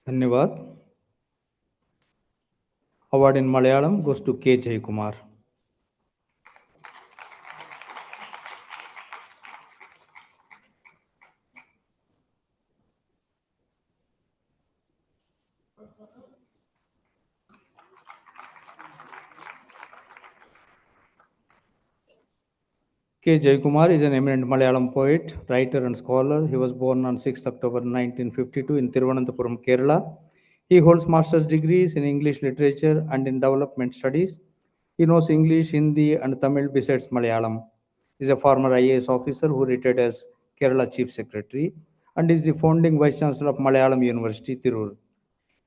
धन्यवाद। Award in Malayalam goes to K. Jayakumar. K. Jayakumar is an eminent Malayalam poet, writer, and scholar. He was born on 6th October 1952 in Thiruvananthapuram, Kerala. He holds master's degrees in English literature and in development studies. He knows English, Hindi, and Tamil besides Malayalam. He is a former IAS officer who retired as Kerala Chief Secretary and is the founding Vice Chancellor of Malayalam University, Tirur.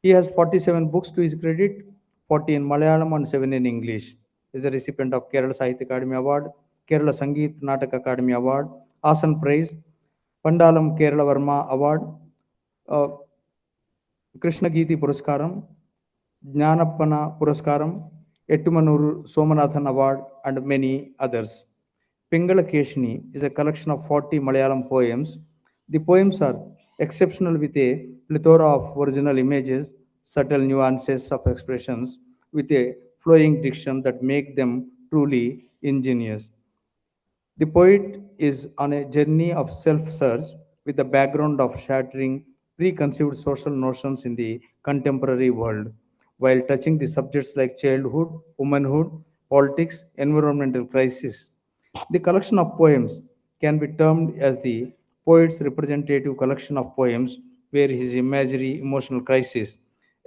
He has 47 books to his credit, 40 in Malayalam and 7 in English. He is a recipient of Kerala Sahitya Akademi Award, Kerala Sangeet Natak Akademi Award, Asan Prize, Pandalam Kerala Varma Award, uh, Krishna Geeti Puraskaram, Jnanappana Puraskaram, Ettumanuru Somanathan Award, and many others. Pingala Keshini is a collection of 40 Malayalam poems. The poems are exceptional with a plethora of original images, subtle nuances of expressions, with a flowing diction that make them truly ingenious. The poet is on a journey of self search with the background of shattering preconceived social notions in the contemporary world, while touching the subjects like childhood, womanhood, politics, environmental crisis. The collection of poems can be termed as the poet's representative collection of poems, where his imagery, emotional crisis,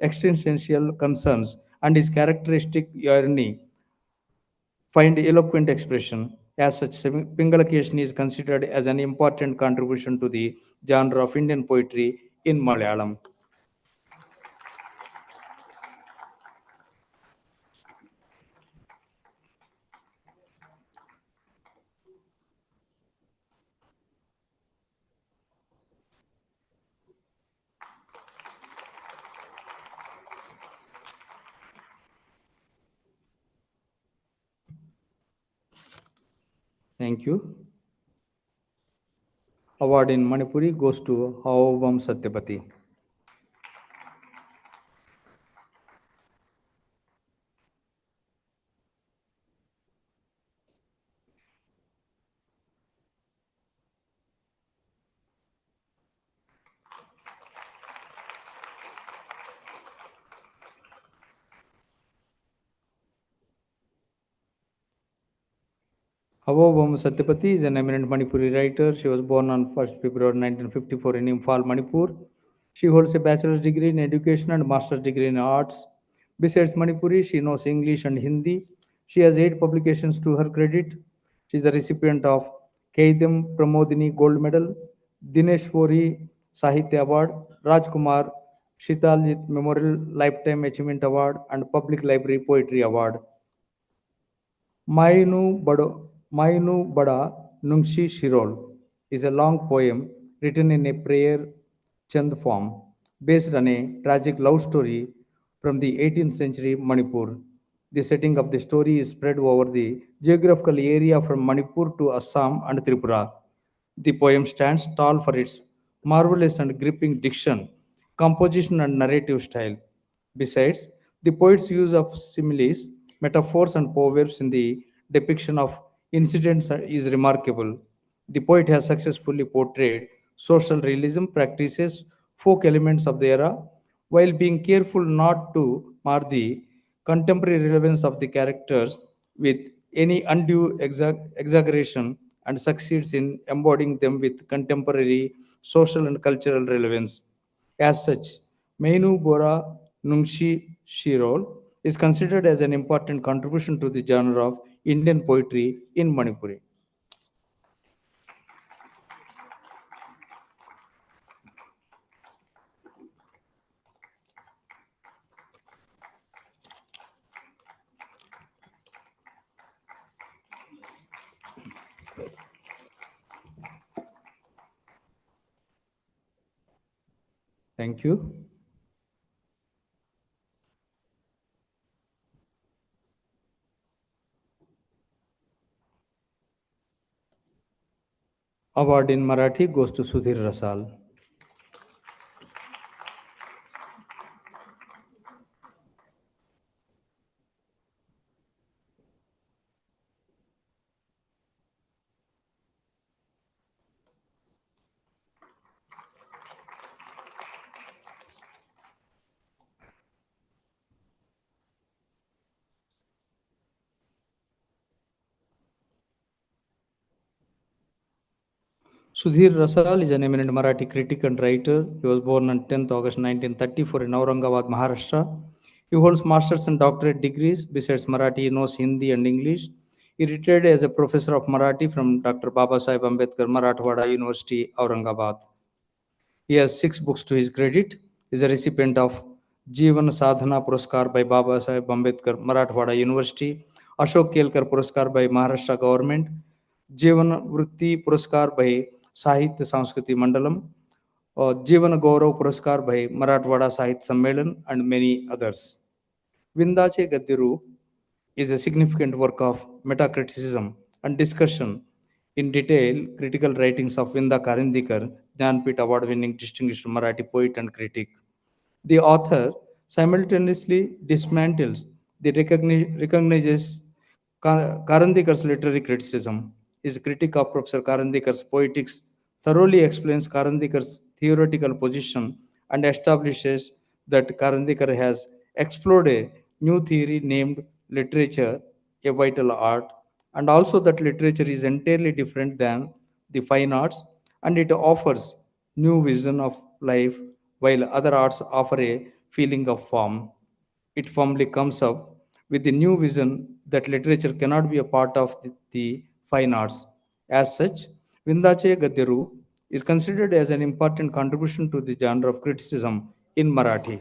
existential concerns, and his characteristic irony find eloquent expression. As such, Pingalakeshni is considered as an important contribution to the genre of Indian poetry in Malayalam. Thank you. Award in Manipuri goes to Haovam Satyapati. Havobam Satyapati is an eminent Manipuri writer. She was born on 1st February 1954 in Imphal, Manipur. She holds a bachelor's degree in education and master's degree in arts. Besides Manipuri, she knows English and Hindi. She has 8 publications to her credit. She is a recipient of Kaitam Pramodini Gold Medal, Dineshwari Sahitya Award, Rajkumar Shitaljit Memorial Lifetime Achievement Award, and Public Library Poetry Award. Mainu Bada Nungshi Shirol is a long poem written in a prayer chant form based on a tragic love story from the 18th century Manipur. The setting of the story is spread over the geographical area from Manipur to Assam and Tripura. The poem stands tall for its marvelous and gripping diction, composition, and narrative style. Besides, the poet's use of similes, metaphors, and proverbs in the depiction of incidents is remarkable. The poet has successfully portrayed social realism practices, folk elements of the era, while being careful not to mar the contemporary relevance of the characters with any undue exaggeration, and succeeds in embodying them with contemporary social and cultural relevance. As such, Meinu Bora Nungshi Shirol is considered as an important contribution to the genre of Indian poetry in Manipuri. Thank you. Award in Marathi goes to Sudhir Rasal. Sudhir Rasal is an eminent Marathi critic and writer. He was born on 10th August 1934 in Aurangabad, Maharashtra. He holds master's and doctorate degrees. Besides Marathi, he knows Hindi and English. He retired as a professor of Marathi from Dr. Baba Sahib Ambedkar Marathwada University, Aurangabad. He has 6 books to his credit. He is a recipient of Jeevan Sadhana Puraskar by Baba Sahib Ambedkar Marathwada University, Ashok Kelkar Puraskar by Maharashtra Government, Jeevan Vritti Puraskar by Sahitya Sanskriti Mandalam, Jeevan Gaurav Puraskar by Marathwada Sahitya Sammelan, and many others. Vindache Gaddiru is a significant work of metacriticism and discussion in detail critical writings of Vinda Karindikar, Jnanpith Award-winning distinguished Marathi poet and critic. The author simultaneously dismantles the recognizes Karandikar's literary criticism. His critique of Professor Karandikar's poetics thoroughly explains Karandikar's theoretical position and establishes that Karandikar has explored a new theory named literature, a vital art, and also that literature is entirely different than the fine arts and it offers new vision of life while other arts offer a feeling of form. It firmly comes up with the new vision that literature cannot be a part of the fine arts. As such, Vindache Gadyaru is considered as an important contribution to the genre of criticism in Marathi.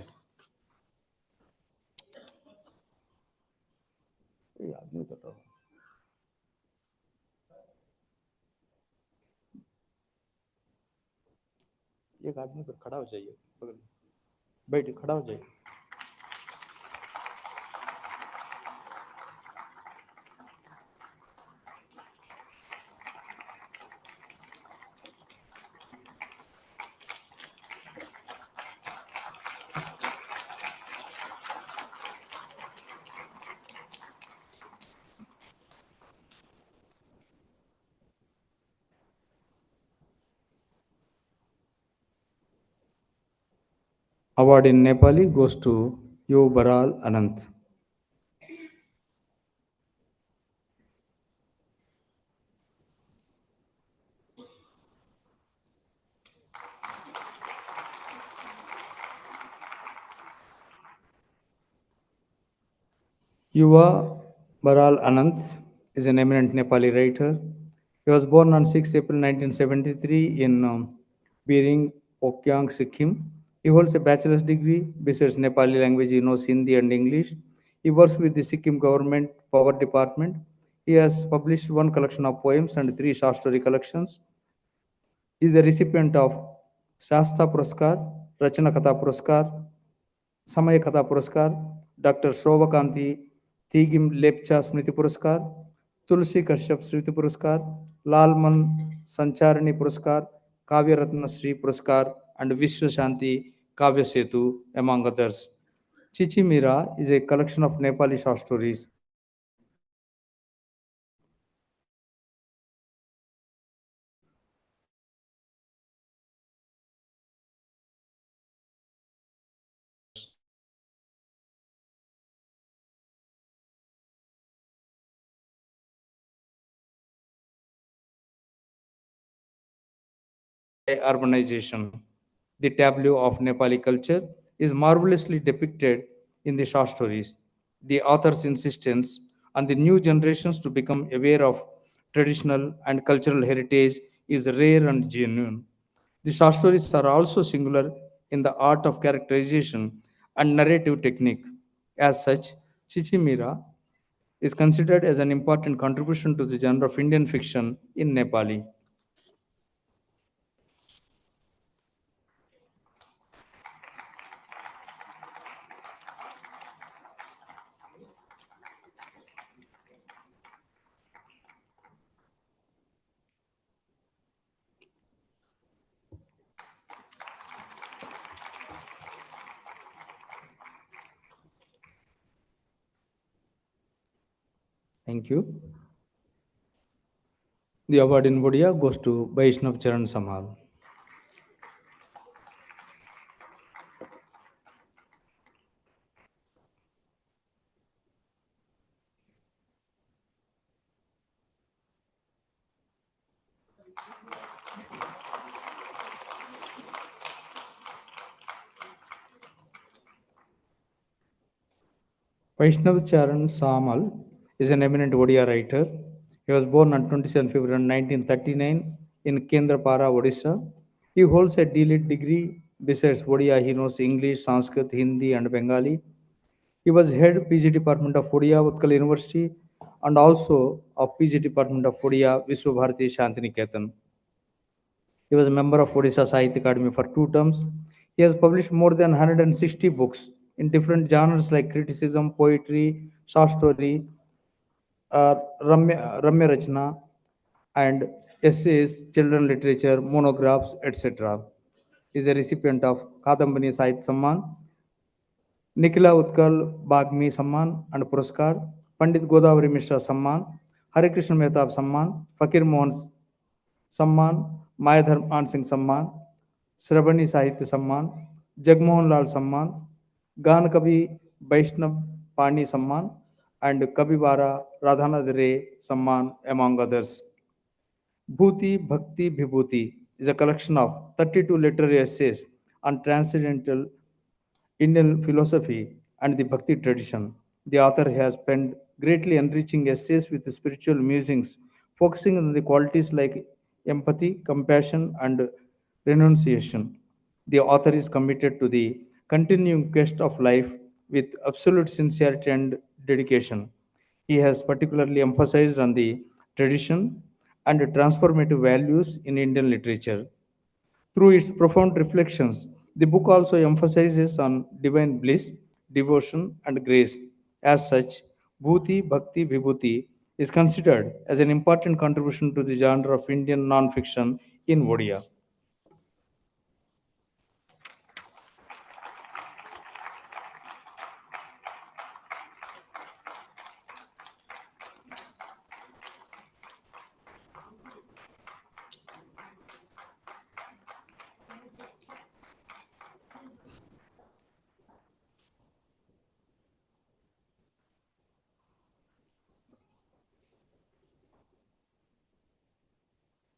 एक आदमी पर खड़ा हो जाइए बगल में बैठ खड़ा हो जाइए Award in Nepali goes to Yo Baral Anant. Yuva Baral Anant is an eminent Nepali writer. He was born on 6 April 1973 in Biring, Pokyang, Sikkim. He holds a bachelor's degree. Besides Nepali language, he knows Hindi and English. He works with the Sikkim government power department. He has published one collection of poems and three short story collections. He is a recipient of Shasta Puraskar, Rachana Katha Puraskar, समय कथा पुरस्कार, doctor शोभकांति थीगिम Lepcha स्मृति पुरस्कार, तुलसी कश्यप स्मृति पुरस्कार, लालमन संचारणी पुरस्कार, काव्य रत्न श्री पुरस्कार, and Vishwa Shanti Kavya Setu, among others. Chichimira is a collection of Nepali short stories. Urbanization. The tableau of Nepali culture is marvelously depicted in the short stories. The author's insistence on the new generations to become aware of traditional and cultural heritage is rare and genuine. The short stories are also singular in the art of characterization and narrative technique. As such, Chichimira is considered as an important contribution to the genre of Indian fiction in Nepali. Thank you. The award in Vodia goes to Vaishnav Charan Samal. Vaishnav Charan Samal is an eminent Odia writer. He was born on 27 February 1939 in Kendrapara, Odisha. He holds a D.Litt degree. Besides Odia, he knows English, Sanskrit, Hindi, and Bengali. He was head PG Department of Odia, Utkal University, and also of PG Department of Odia, Vishwabharati Shantiniketan. He was a member of Odisha Sahitya Akademi for two terms. He has published more than 160 books in different genres like criticism, poetry, short story, Ramya Rachna, and essays, children literature, monographs, etc. He is a recipient of Kadambani Sahitya Samman, Nikila Utkal Bagmi Samman and Puraskar, Pandit Godavari Mishra Samman, Hare Krishna Mehtab Samman, Fakir Mohan Samman, Mayadhar Maan Singh Samman, Sravani Sahitya Samman, Jagmohan Lal Samman, Gan Kabi Vaishnav Pani Samman, and Kabivara Radhanath Ray Samman, among others. Bhuti Bhakti Vibhuti is a collection of 32 literary essays on transcendental Indian philosophy and the Bhakti tradition. The author has penned greatly enriching essays with spiritual musings, focusing on the qualities like empathy, compassion, and renunciation. The author is committed to the continuing quest of life with absolute sincerity and dedication. He has particularly emphasized on the tradition and transformative values in Indian literature. Through its profound reflections, the book also emphasizes on divine bliss, devotion, and grace. As such, Bhuti Bhakti Vibhuti is considered as an important contribution to the genre of Indian non-fiction in Odia.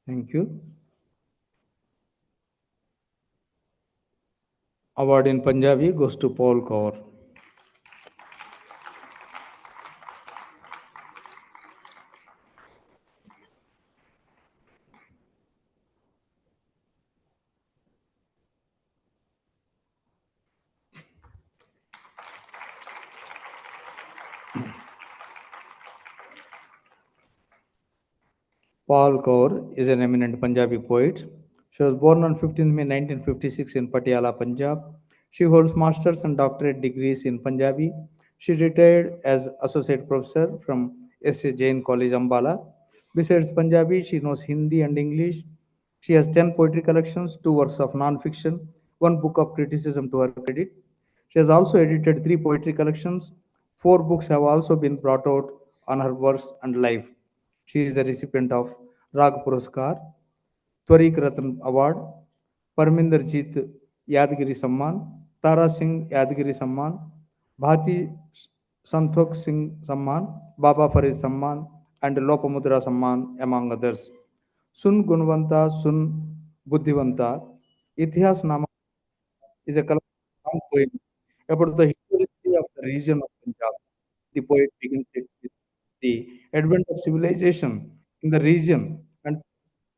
Thank you. Award in Punjabi goes to Paul Kaur. Paul Kaur is an eminent Punjabi poet. She was born on 15th May 1956 in Patiala, Punjab. She holds master's and doctorate degrees in Punjabi. She retired as associate professor from S.A. Jain College, Ambala. Besides Punjabi, she knows Hindi and English. She has 10 poetry collections, 2 works of non-fiction, 1 book of criticism to her credit. She has also edited 3 poetry collections. 4 books have also been brought out on her works and life. She is a recipient of Rag Puraskar, Twarik Ratan Award, Parminder Jeet Yadgiri Samman, Tara Singh Yadgiri Samman, Bhati Santhok Singh Samman, Baba Farid Samman, and Lopamudra Samman, among others. Sun Gunvanta, Sun Buddhivanta, Ithihas Nama is a collection of long poems about the history of the region of Punjab. The poet begins it with the advent of civilization in the region and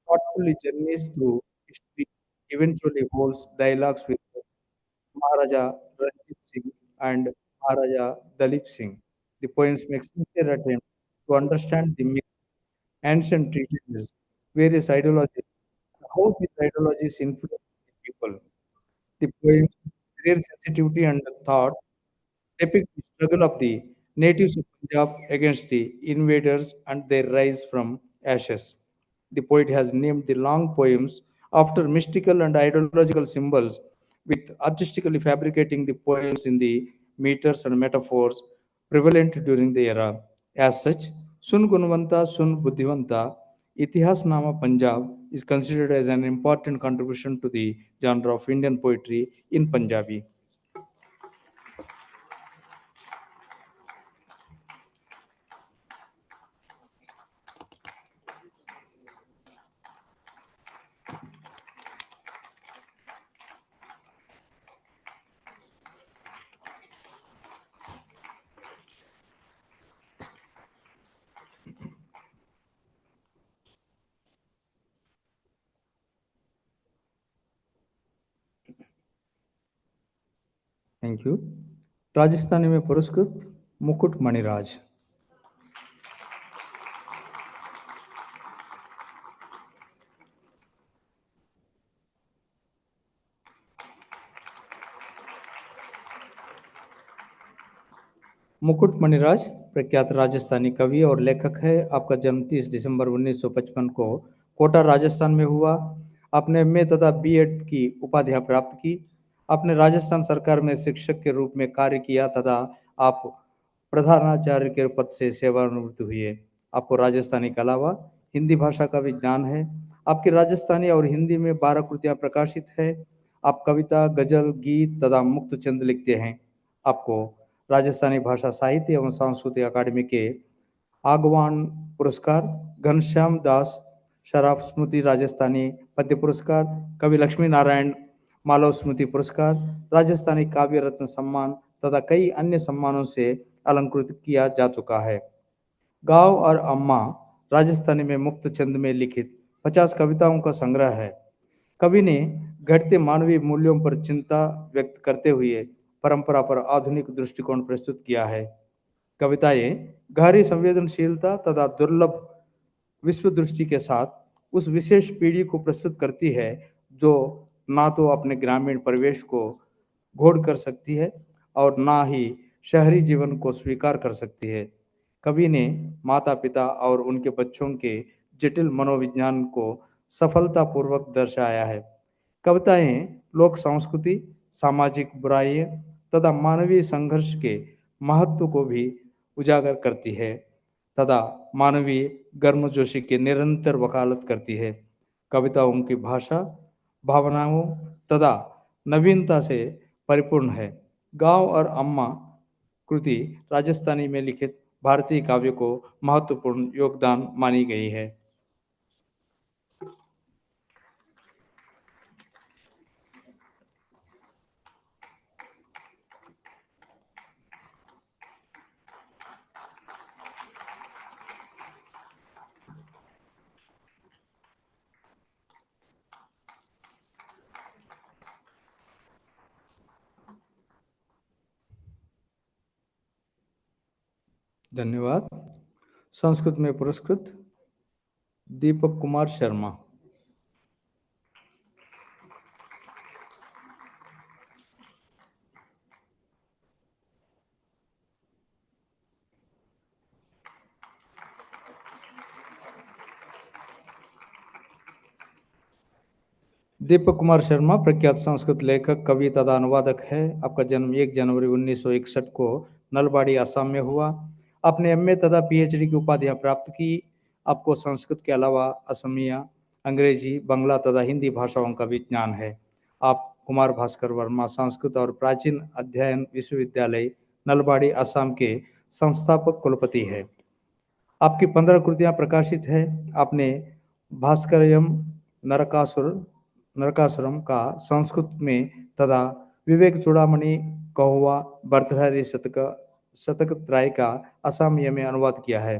thoughtfully journeys through history, eventually holds dialogues with Maharaja Ranjit Singh and Maharaja Dalip Singh. The poems make sincere attempt to understand the myth, ancient traditions, various ideologies, and how these ideologies influence the people. The poem's rare sensitivity and thought depict the struggle of the natives of Punjab against the invaders and their rise from ashes. The poet has named the long poems after mystical and ideological symbols, with artistically fabricating the poems in the meters and metaphors prevalent during the era. As such, Sun Gunvanta Sun Buddhivanta Itihas Nama Punjab is considered as an important contribution to the genre of Indian poetry in Punjabi. Thank you. Rajasthani में पुरस्कृत मुकुट मणिराज। मुकुट मणिराज प्रख्यात राजस्थानी कवि और लेखक है। आपका जन्म 30 दिसंबर 1955 को कोटा राजस्थान में हुआ। आपने एमए तथा बीएड की उपाधियां प्राप्त की। आपने राजस्थान सरकार में शिक्षक के रूप में कार्य किया तथा आप प्रधानाचार्य के पद से सेवानिवृत्त हुए। आपको राजस्थानी के अलावा हिंदी भाषा का भी ज्ञान है। आपकी राजस्थानी और हिंदी में 12 कृतियां प्रकाशित है। आप कविता, गजल, गीत तथा मुक्त छंद लिखते हैं। आपको राजस्थानी भाषा साहित्य एवं सांस्कृतिक अकादमी के आगवान पुरस्कार, घनश्याम दास शराफ स्मृति राजस्थानी पद्य पुरस्कार, कवि लक्ष्मी नारायण मालव स्मृति पुरस्कार, राजस्थानी काव्य रत्न सम्मान तथा कई अन्य सम्मानों से अलंकृत किया जा चुका है। गांव और अम्मा राजस्थानी में मुक्त छंद में लिखित 50 कविताओं का संग्रह है। कवि ने घटते मानवीय मूल्यों पर चिंता व्यक्त करते हुए परंपरा पर आधुनिक दृष्टिकोण प्रस्तुत किया है। कविताएं गहरी संवेदनशीलता तथा दुर्लभ विश्व दृष्टि के साथ उस विशेष पीढ़ी को प्रस्तुत करती है जो ना तो अपने ग्रामीण परिवेश को घोड़ कर सकती है और ना ही शहरी जीवन को स्वीकार कर सकती है। कवि ने माता पिता और उनके बच्चों के जटिल मनोविज्ञान को सफलतापूर्वक दर्शाया है। कविताएं लोक संस्कृति, सामाजिक बुराइयों तथा मानवीय संघर्ष के महत्व को भी उजागर करती है तथा मानवीय गर्मजोशी की निरंतर वकालत करती है। कविताओं की भाषा भावनाओं तथा नवीनता से परिपूर्ण है। गांव और अम्मा कृति राजस्थानी में लिखित भारतीय काव्य को महत्वपूर्ण योगदान मानी गई है। धन्यवाद। संस्कृत में पुरस्कृत दीपक कुमार शर्मा। दीपक कुमार शर्मा प्रख्यात संस्कृत लेखक, कवि तथा अनुवादक है। आपका जन्म 1 जनवरी 1961 को नलबाड़ी, असम में हुआ। आपने एमए तथा पीएचडी की उपाधियां प्राप्त की। आपको संस्कृत के अलावा असमिया, अंग्रेजी, बांग्ला तथा हिंदी भाषाओं का भी ज्ञान है। आप कुमार भास्कर वर्मा संस्कृत और प्राचीन अध्ययन विश्वविद्यालय नलबाड़ी, असम के संस्थापक कुलपति है। आपकी 15 कृतियां प्रकाशित है। आपने भास्करयम, नरकासुरम का संस्कृत में तथा विवेक चूड़ामणि, कौवा, भर्तृहरि शतक त्राय का असमिया में अनुवाद किया है।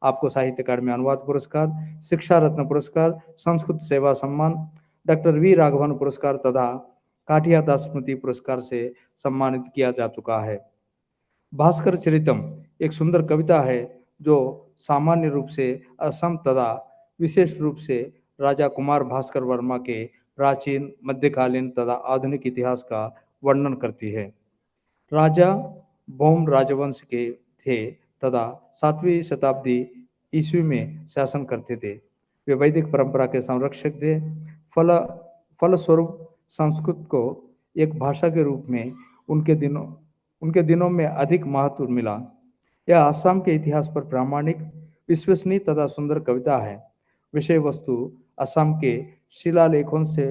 आपको साहित्य अकादमी अनुवाद पुरस्कार, शिक्षा रत्न पुरस्कार, संस्कृत सेवा सम्मान, डॉक्टर वी राघवन पुरस्कार तथा काठिया दास स्मृति पुरस्कार से सम्मानित किया जा चुका है। भास्कर चरितम एक सुंदर कविता है जो सामान्य रूप से असम तथा विशेष रूप से राजा कुमार भास्कर वर्मा के प्राचीन, मध्यकालीन तथा आधुनिक इतिहास का वर्णन करती है। राजा भौम राजवंश के थे तथा 7वीं शताब्दी ईस्वी में शासन करते थे। वे वैदिक परंपरा के संरक्षक थे। फल फलस्वरूप संस्कृत को एक भाषा के रूप में उनके दिनों में अधिक महत्व मिला। यह असम के इतिहास पर प्रामाणिक, विश्वसनीय तथा सुंदर कविता है। विषय वस्तु असम के शिलालेखों से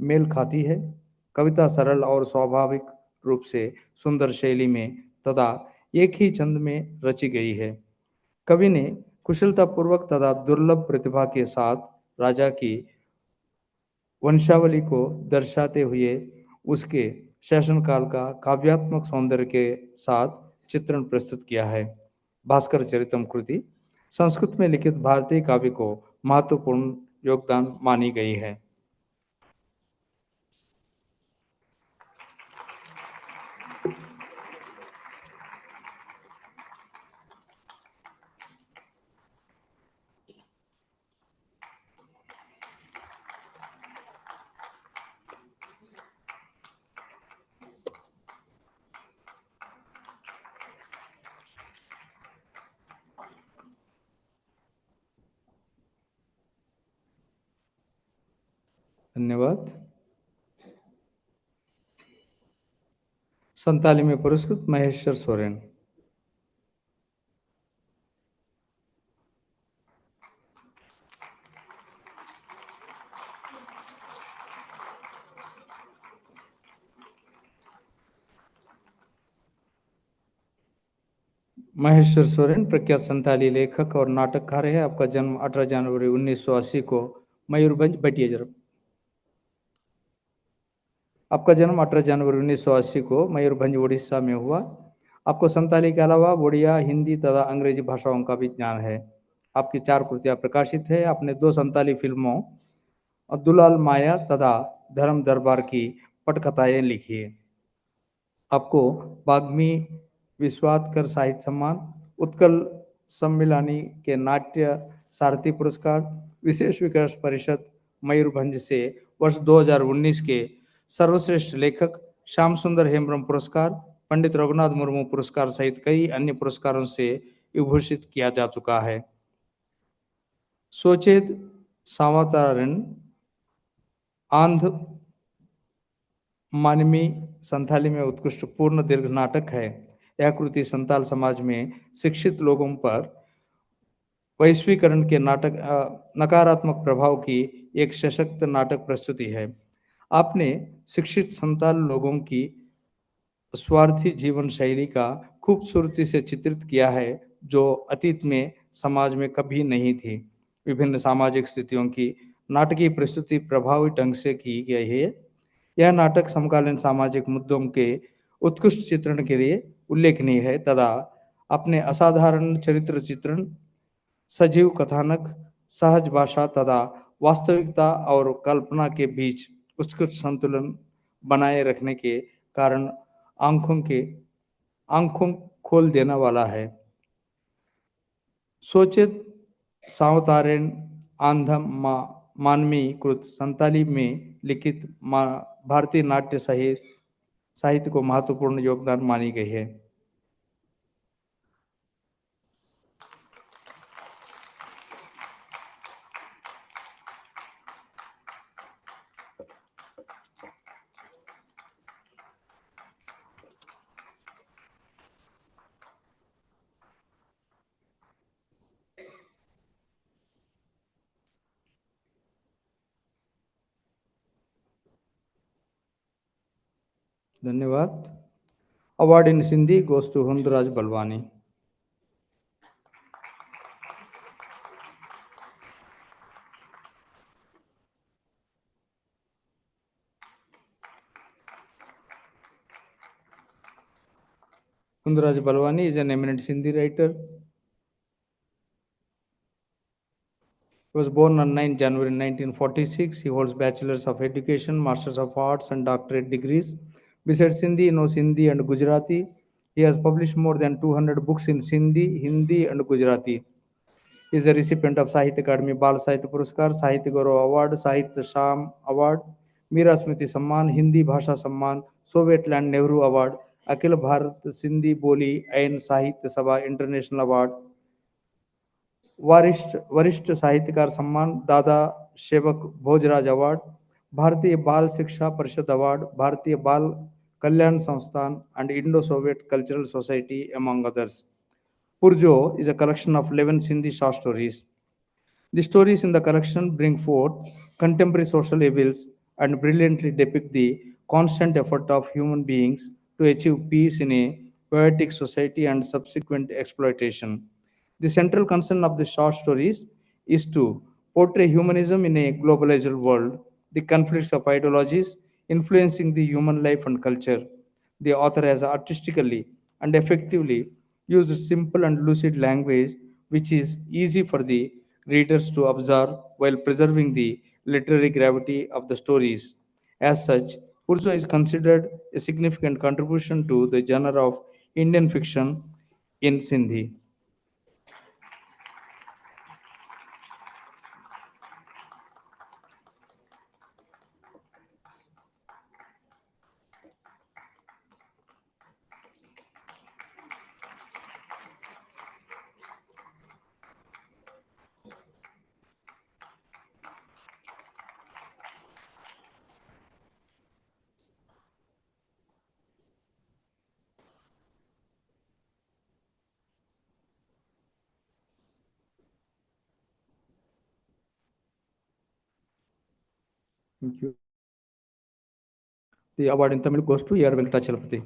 मेल खाती है। कविता सरल और स्वाभाविक रूप से सुंदर शैली में तथा एक ही छंद में रची गई है। कवि ने कुशलतापूर्वक तथा दुर्लभ प्रतिभा के साथ राजा की वंशावली को दर्शाते हुए उसके शासनकाल का काव्यात्मक सौंदर्य के साथ चित्रण प्रस्तुत किया है। भास्कर चरितम कृति संस्कृत में लिखित भारतीय काव्य को महत्वपूर्ण योगदान मानी गई है। धन्यवाद। संताली में पुरस्कृत महेश्वर सोरेन। महेश्वर सोरेन प्रख्यात संताली लेखक और नाटककार है। आपका जन्म 18 जनवरी 1980 को मयूरभंज बटिया आपका जन्म 18 जनवरी 1980 को मयूरभंज उड़ीसा में हुआ। आपको संताली के अलावा उड़िया, हिंदी तथा अंग्रेजी भाषाओं का भी ज्ञान है। आपकी 4 कृतियां प्रकाशित है। आपने 2 संताली फिल्मों दुलाल माया तथा धर्म दरबार की पटकथाएं लिखी है। आपको वाग्मी विश्वात्कर साहित्य सम्मान, उत्कल सम्मिलानी के नाट्य सारथी पुरस्कार, विशेष विकास परिषद मयूरभंज से वर्ष 2019 के सर्वश्रेष्ठ लेखक श्याम सुंदर हेम्ब्रम पुरस्कार, पंडित रघुनाथ मुर्मू पुरस्कार सहित कई अन्य पुरस्कारों से विभूषित किया जा चुका है। सोचेत सावतारण आंध्र मानवी संथाली में उत्कृष्ट पूर्ण दीर्घ नाटक है। यह कृति संताल समाज में शिक्षित लोगों पर वैश्वीकरण के नकारात्मक प्रभाव की एक सशक्त नाटक प्रस्तुति है। आपने शिक्षित संताल लोगों की स्वार्थी जीवन शैली का खूबसूरती से चित्रित किया है जो अतीत में समाज में कभी नहीं थी। विभिन्न सामाजिक स्थितियों की नाटकीय प्रस्तुति प्रभावी ढंग से की गई है। यह नाटक समकालीन सामाजिक मुद्दों के उत्कृष्ट चित्रण के लिए उल्लेखनीय है तथा अपने असाधारण चरित्र चित्रण, सजीव कथानक, सहज भाषा तथा वास्तविकता और कल्पना के बीच उत्कृष्ट संतुलन बनाए रखने के कारण आंखों खोल देने वाला है। सोचेत सावतारेण आंधा मानवी कृत संताली में लिखित भारतीय नाट्य साहित्य को महत्वपूर्ण योगदान मानी गई है। धन्यवाद। Award in Sindhi goes to Hundaraj Balwani. Hundaraj Balwani is an eminent Sindhi writer. He was born on 9 January 1946. He holds Bachelors of Education, Masters of Arts, and doctorate degrees. Besides Sindhi, he knows Hindi and Gujarati. He has published more than 200 books in Sindhi, Hindi, and Gujarati. He is a recipient of Sahitya Akademi Bal Sahitya Puruskar, Sahitya Gaurav Award, Sahitya Sham Award, Meera Smriti Samman, Hindi Bhasha Samman, Soviet Land Nehru Award, Akhil Bharat Sindhi Boli and Sahitya Sabha International Award, वरिष्ठ साहित्यकार सम्मान, दादा सेवक Bhojraj award, भारतीय बाल शिक्षा परिषद award, भारतीय बाल कल्याण संस्थान, and Indo-Soviet Cultural Society, among others. Purjo is a collection of 11 Sindhi short stories. The stories in the collection bring forth contemporary social evils and brilliantly depict the constant effort of human beings to achieve peace in a poetic society and subsequent exploitation. The central concern of the short stories is to portray humanism in a globalized world, the conflicts of ideologies influencing the human life and culture. The author has artistically and effectively used simple and lucid language which is easy for the readers to observe while preserving the literary gravity of the stories. As such, Urzo is considered a significant contribution to the genre of Indian fiction in Sindhi. Thank you. The award in Tamil goes to A.R. Venkatachalapati.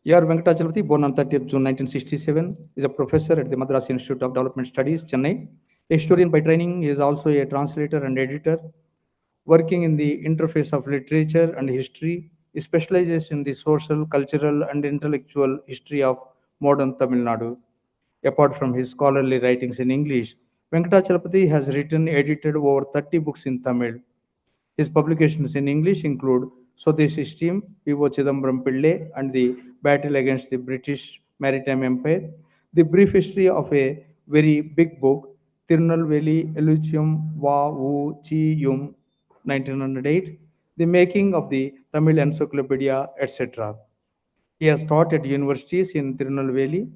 A.R. Venkatachalapati, born on 30th June 1967, is a professor at the Madras Institute of Development Studies, Chennai. A historian by training, he is also a translator and editor. Working in the interface of literature and history, he specializes in the social, cultural, and intellectual history of modern Tamil Nadu. Apart from his scholarly writings in English, Venkatachalapati has written, edited over 30 books in Tamil. His publications in English include Swadeshi Steam, Vivo Chidambaram Pillai, and the Battle Against the British Maritime Empire, The Brief History of a Very Big Book, Tirunelveli Eluchium Va Vu Chi Yum, 1908, The Making of the Tamil Encyclopedia, etc. He has taught at universities in Tirunelveli,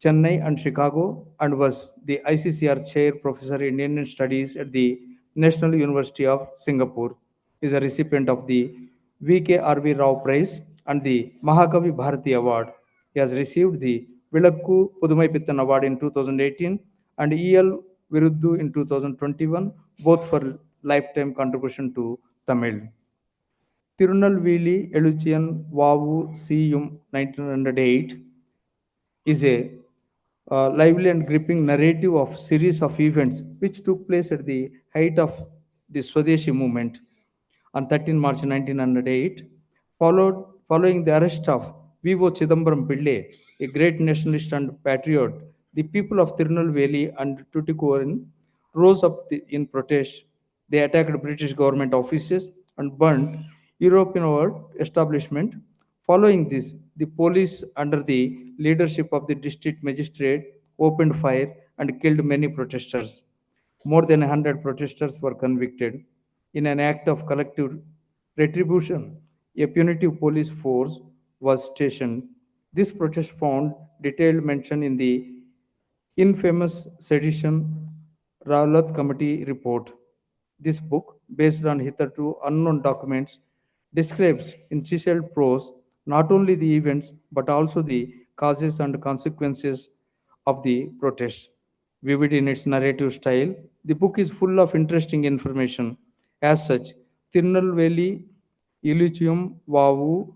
Chennai, and Chicago, and was the ICCR Chair Professor in Indian Studies at the National University of Singapore. He is a recipient of the V.K.R.V. Rao Prize and the Mahakavi Bharati Award. He has received the Vilakku Pudumai Pittan Award in 2018 and E.L. Viruddu in 2021, both for lifetime contribution to Tamil. Tirunelveli Eluchian Vavu Siyum 1908 is a lively and gripping narrative of series of events which took place at the height of the Swadeshi movement on 13 March 1908, following the arrest of Vivo Chidambaram Pillai, a great nationalist and patriot The people of Tirunelveli and Tuticorin rose up in protest. They attacked British government offices and burned European establishment. Following this, the police, under the leadership of the district magistrate, opened fire and killed many protesters. More than 100 protesters were convicted. In an act of collective retribution, a punitive police force was stationed. This protest found detailed mention in the infamous sedition Rowlatt Committee report. This book, based on hitherto unknown documents, describes in chiseled prose not only the events but also the causes and consequences of the protest. Vivid in its narrative style, the book is full of interesting information. As such, Tirunelveli Illusium Vavu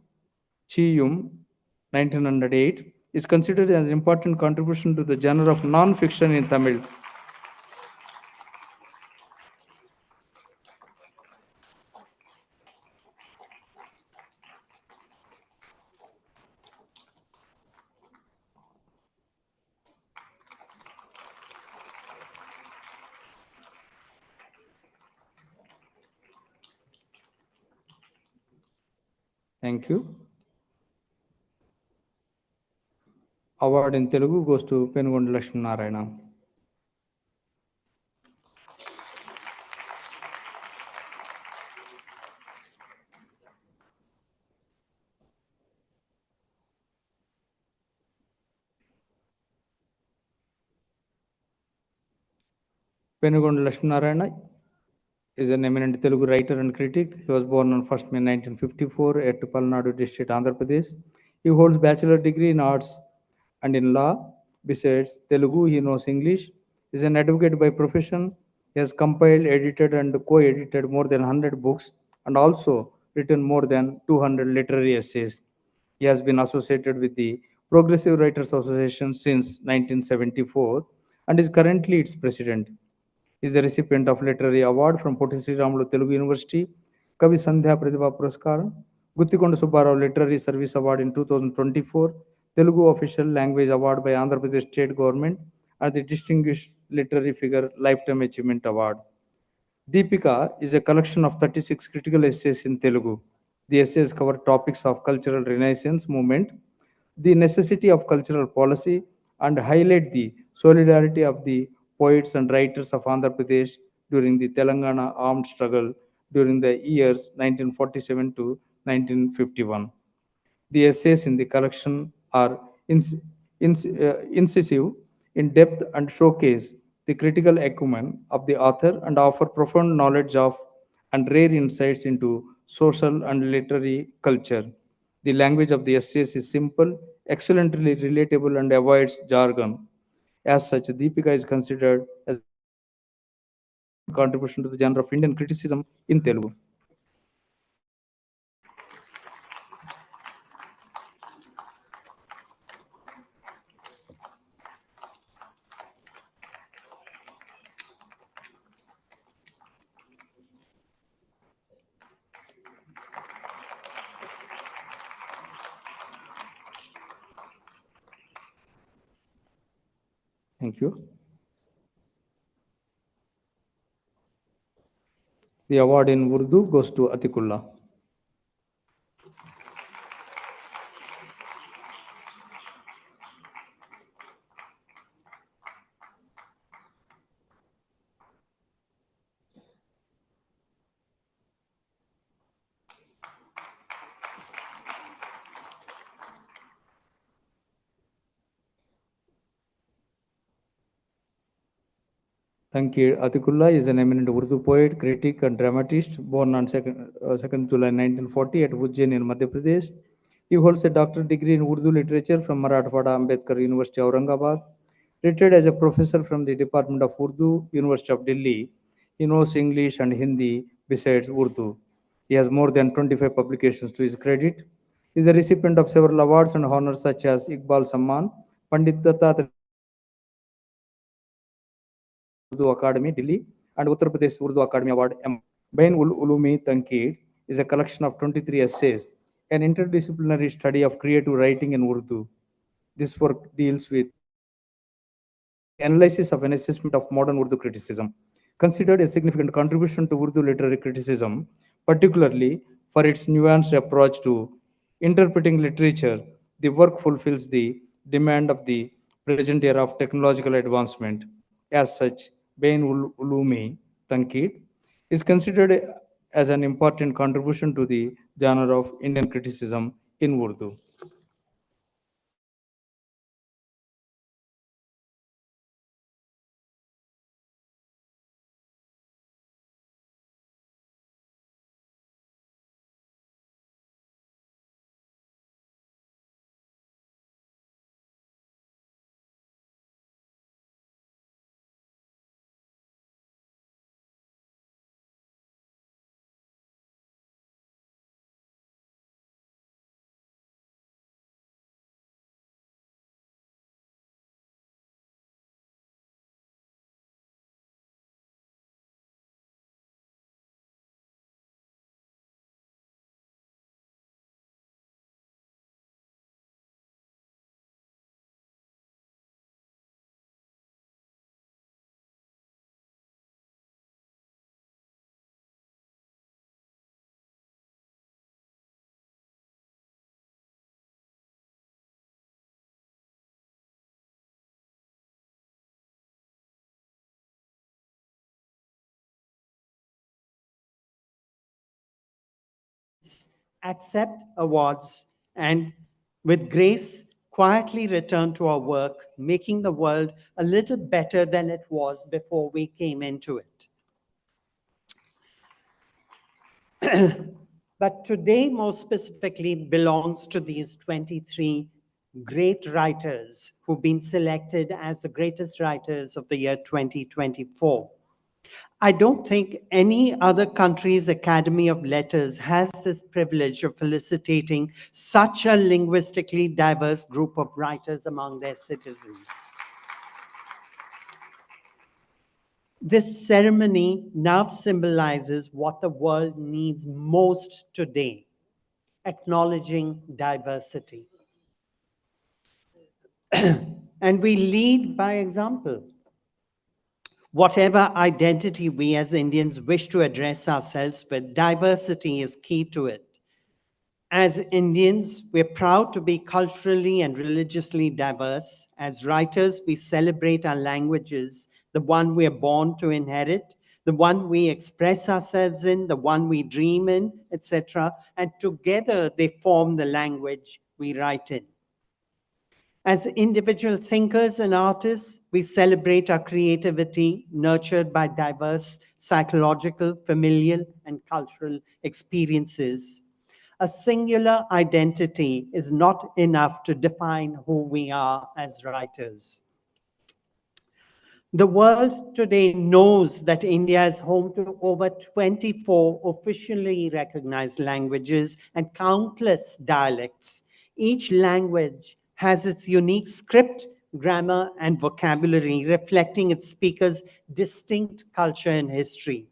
Chiyum 1908 is considered as an important contribution to the genre of non-fiction in Tamil. Thank you. Award in Telugu goes to Penugonda Lakshmi Narayana. Penugonda Lakshmi Narayana is an eminent Telugu writer and critic. He was born on 1st May 1954 at Palnadu district, Andhra Pradesh. He holds bachelor degree in arts and in law. Besides Telugu, he knows English. He is an advocate by profession. He has compiled, edited, and co-edited more than 100 books and also written more than 200 literary essays. He has been associated with the Progressive Writers Association since 1974 and is currently its president. He is a recipient of literary award from Poti Sriramulu Telugu University, Kavi Sandhya Pratibha Puraskaram, Guttikonda Subbarao Literary Service Award in 2024, Telugu Official Language Award by Andhra Pradesh State Government, and the Distinguished Literary Figure Lifetime Achievement Award. Deepika is a collection of 36 critical essays in Telugu. The essays cover topics of cultural renaissance movement, the necessity of cultural policy, and highlight the solidarity of the poets and writers of Andhra Pradesh during the Telangana armed struggle during the years 1947 to 1951. The essays in the collection are incisive, in depth, and showcase the critical acumen of the author and offer profound knowledge of and rare insights into social and literary culture. The language of the essays is simple, excellently relatable, and avoids jargon. As such, Deepika is considered as one of the most important contribution to the genre of Indian criticism in Telugu. Thank you. The award in Urdu goes to Atikullah. Thank you. Atikullah is an eminent Urdu poet, critic, and dramatist, born on 2nd July 1940 at Ujjain in Madhya Pradesh. He holds a doctorate degree in Urdu literature from Marathwada Ambedkar University, Aurangabad. Retired as a professor from the Department of Urdu, University of Delhi. He knows English and Hindi besides Urdu. He has more than 25 publications to his credit. He is a recipient of several awards and honors such as Iqbal Samman, Pandit Dattatreya Urdu Academy, Delhi, and Uttar Pradesh Urdu Academy Award. Bain ul Ulumi Tankid is a collection of 23 essays, an interdisciplinary study of creative writing in Urdu. This work deals with analysis of an assessment of modern Urdu criticism, considered a significant contribution to Urdu literary criticism, particularly for its nuanced approach to interpreting literature. The work fulfills the demand of the present era of technological advancement. As such, Bain Ulumi Tankid is considered as an important contribution to the genre of Indian criticism in Urdu. accept awards, and with grace, quietly return to our work, making the world a little better than it was before we came into it. But today, more specifically, belongs to these 23 great writers who've been selected as the greatest writers of the year 2024. I don't think any other country's Academy of Letters has this privilege of felicitating such a linguistically diverse group of writers among their citizens. This ceremony now symbolizes what the world needs most today, acknowledging diversity. And we lead by example. Whatever identity we as Indians wish to address ourselves with, diversity is key to it. As Indians, we're proud to be culturally and religiously diverse. As writers, we celebrate our languages, the one we are born to inherit, the one we express ourselves in, the one we dream in, etc. And together they form the language we write in. As individual thinkers and artists, we celebrate our creativity nurtured by diverse psychological, familial, and cultural experiences. A singular identity is not enough to define who we are as writers. The world today knows that India is home to over 24 officially recognized languages and countless dialects. Each language has its unique script, grammar, and vocabulary, reflecting its speakers' distinct culture and history.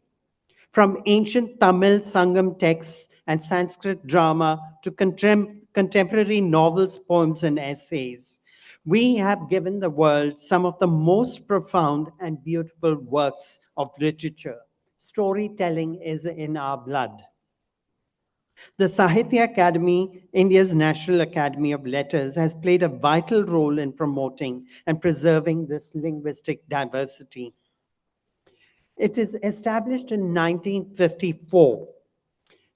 From ancient Tamil Sangam texts and Sanskrit drama to contemporary novels, poems, and essays, we have given the world some of the most profound and beautiful works of literature. Storytelling is in our blood. The Sahitya Akademi, India's National Academy of Letters, has played a vital role in promoting and preserving this linguistic diversity. It is established in 1954.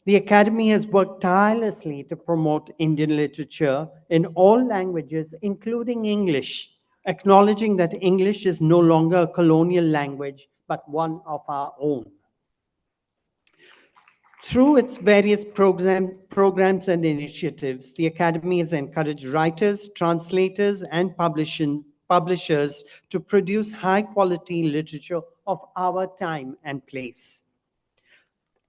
The Academy has worked tirelessly to promote Indian literature in all languages, including English, acknowledging that English is no longer a colonial language, but one of our own. Through its various programs and initiatives, the Academy has encouraged writers, translators, and publishers to produce high-quality literature of our time and place.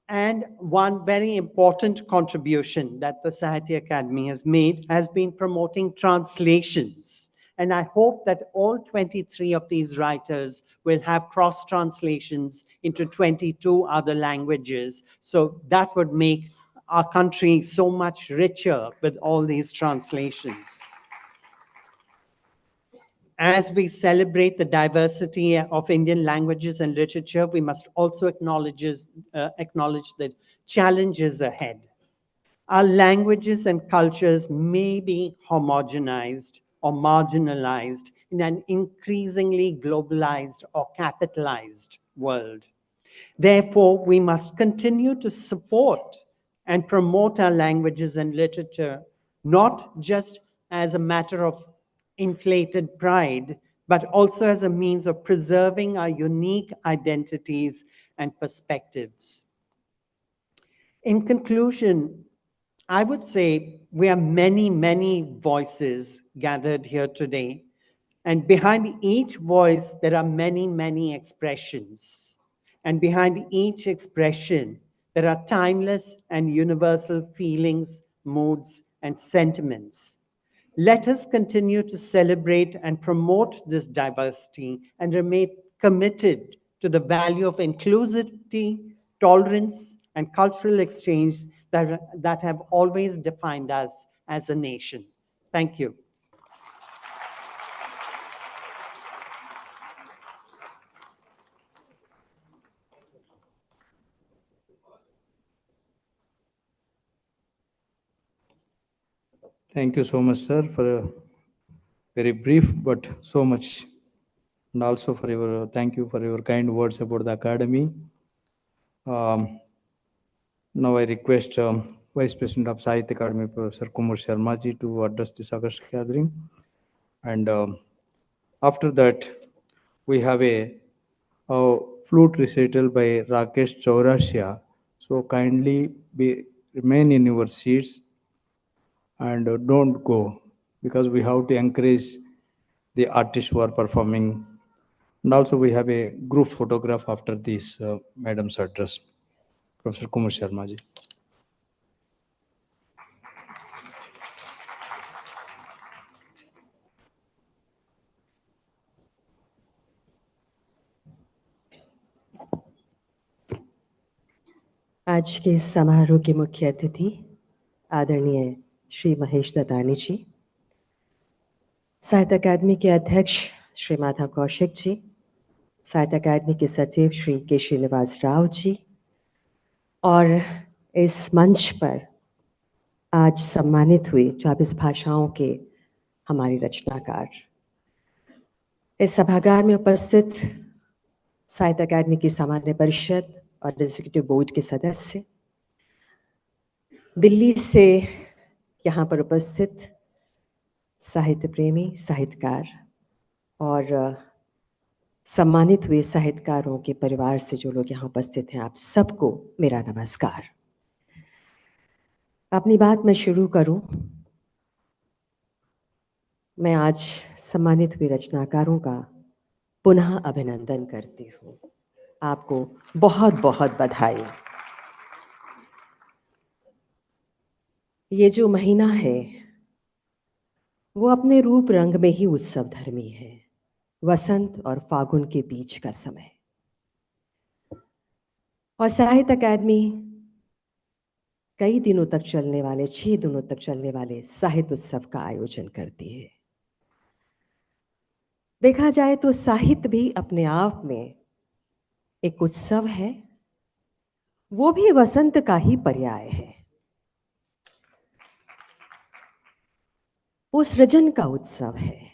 And one very important contribution that the Sahitya Akademi has made has been promoting translations. And I hope that all 23 of these writers will have cross translations into 22 other languages. So that would make our country so much richer with all these translations. as we celebrate the diversity of Indian languages and literature, we must also acknowledge the challenges ahead. Our languages and cultures may be homogenized or marginalized in an increasingly globalized or capitalized world. Therefore, we must continue to support and promote our languages and literature, not just as a matter of inflated pride, but also as a means of preserving our unique identities and perspectives. In conclusion, I would say we are many, many voices gathered here today, and behind each voice, there are many, many expressions. And behind each expression, there are timeless and universal feelings, moods, and sentiments. Let us continue to celebrate and promote this diversity and remain committed to the value of inclusivity, tolerance, and cultural exchange that have always defined us as a nation. Thank you. Thank you so much, sir, for a very brief but so much. And also for your thank you for your kind words about the academy. Now I request Vice President of Sahitya Akademi, Professor Kumar Sharma ji, to address this August gathering. And after that, we have a flute recital by Rakesh Chaurashia. So kindly remain in your seats and don't go, because we have to encourage the artists who are performing. And also we have a group photograph after this madam's address. Professor Kumar Sharma ji. आज के समारोह के मुख्य अतिथि आदरणीय श्री महेश दत्तानी जी, साहित्य अकादमी के अध्यक्ष श्री माधव कौशिक जी, साहित्य अकादमी के सचिव श्री के श्रीनिवास राव जी, और इस मंच पर आज सम्मानित हुए 24 भाषाओं के हमारे रचनाकार, इस सभागार में उपस्थित साहित्य अकादमी की सामान्य परिषद और एग्जीक्यूटिव बोर्ड के सदस्य, दिल्ली से यहाँ पर उपस्थित साहित्य प्रेमी, साहित्यकार और सम्मानित हुए साहित्यकारों के परिवार से जो लोग यहाँ उपस्थित हैं, आप सबको मेरा नमस्कार। अपनी बात मैं शुरू करूं। मैं आज सम्मानित हुए रचनाकारों का पुनः अभिनंदन करती हूँ। आपको बहुत बहुत बधाई। ये जो महीना है वो अपने रूप रंग में ही उत्सव धर्मी है, वसंत और फागुन के बीच का समय। और साहित्य अकादमी कई दिनों तक चलने वाले, 6 दिनों तक चलने वाले साहित्य उत्सव का आयोजन करती है। देखा जाए तो साहित्य भी अपने आप में एक उत्सव है, वो भी वसंत का ही पर्याय है। वो सृजन का उत्सव है,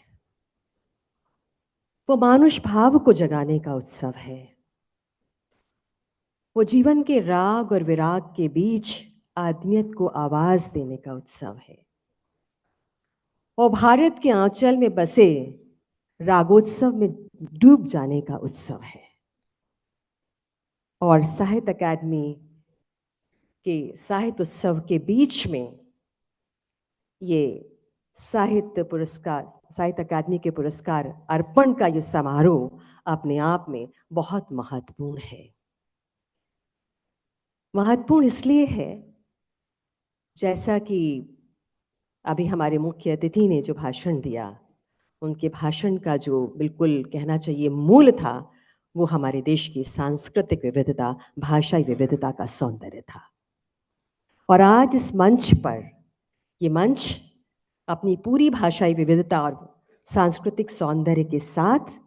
वो मानुष भाव को जगाने का उत्सव है, वो जीवन के राग और विराग के बीच आदमियत को आवाज देने का उत्सव है, वो भारत के आंचल में बसे रागोत्सव में डूब जाने का उत्सव है। और साहित्य अकादमी के साहित्य उत्सव के बीच में ये साहित्य पुरस्कार, साहित्य अकादमी के पुरस्कार अर्पण का ये समारोह अपने आप में बहुत महत्वपूर्ण है। महत्वपूर्ण इसलिए है, जैसा कि अभी हमारे मुख्य अतिथि ने जो भाषण दिया, उनके भाषण का जो बिल्कुल कहना चाहिए मूल था, वो हमारे देश की सांस्कृतिक विविधता, भाषाई विविधता का सौंदर्य था। और आज इस मंच पर, ये मंच अपनी पूरी भाषाई विविधता और सांस्कृतिक सौंदर्य के साथ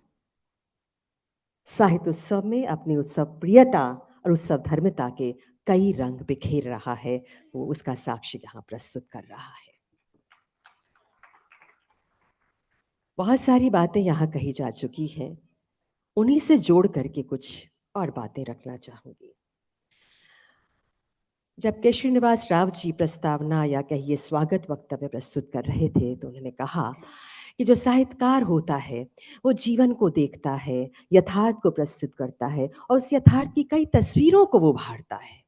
साहित्य उत्सव में अपनी उत्सव प्रियता और उत्सव धर्मिता के कई रंग बिखेर रहा है, वो उसका साक्ष्य यहाँ प्रस्तुत कर रहा है। बहुत सारी बातें यहाँ कही जा चुकी हैं, उन्हीं से जोड़ करके कुछ और बातें रखना चाहूंगी। जब के श्रीनिवास राव जी प्रस्तावना या कहिए स्वागत वक्तव्य प्रस्तुत कर रहे थे तो उन्होंने कहा कि जो साहित्यकार होता है वो जीवन को देखता है, यथार्थ को प्रस्तुत करता है और उस यथार्थ की कई तस्वीरों को वो उभारता है।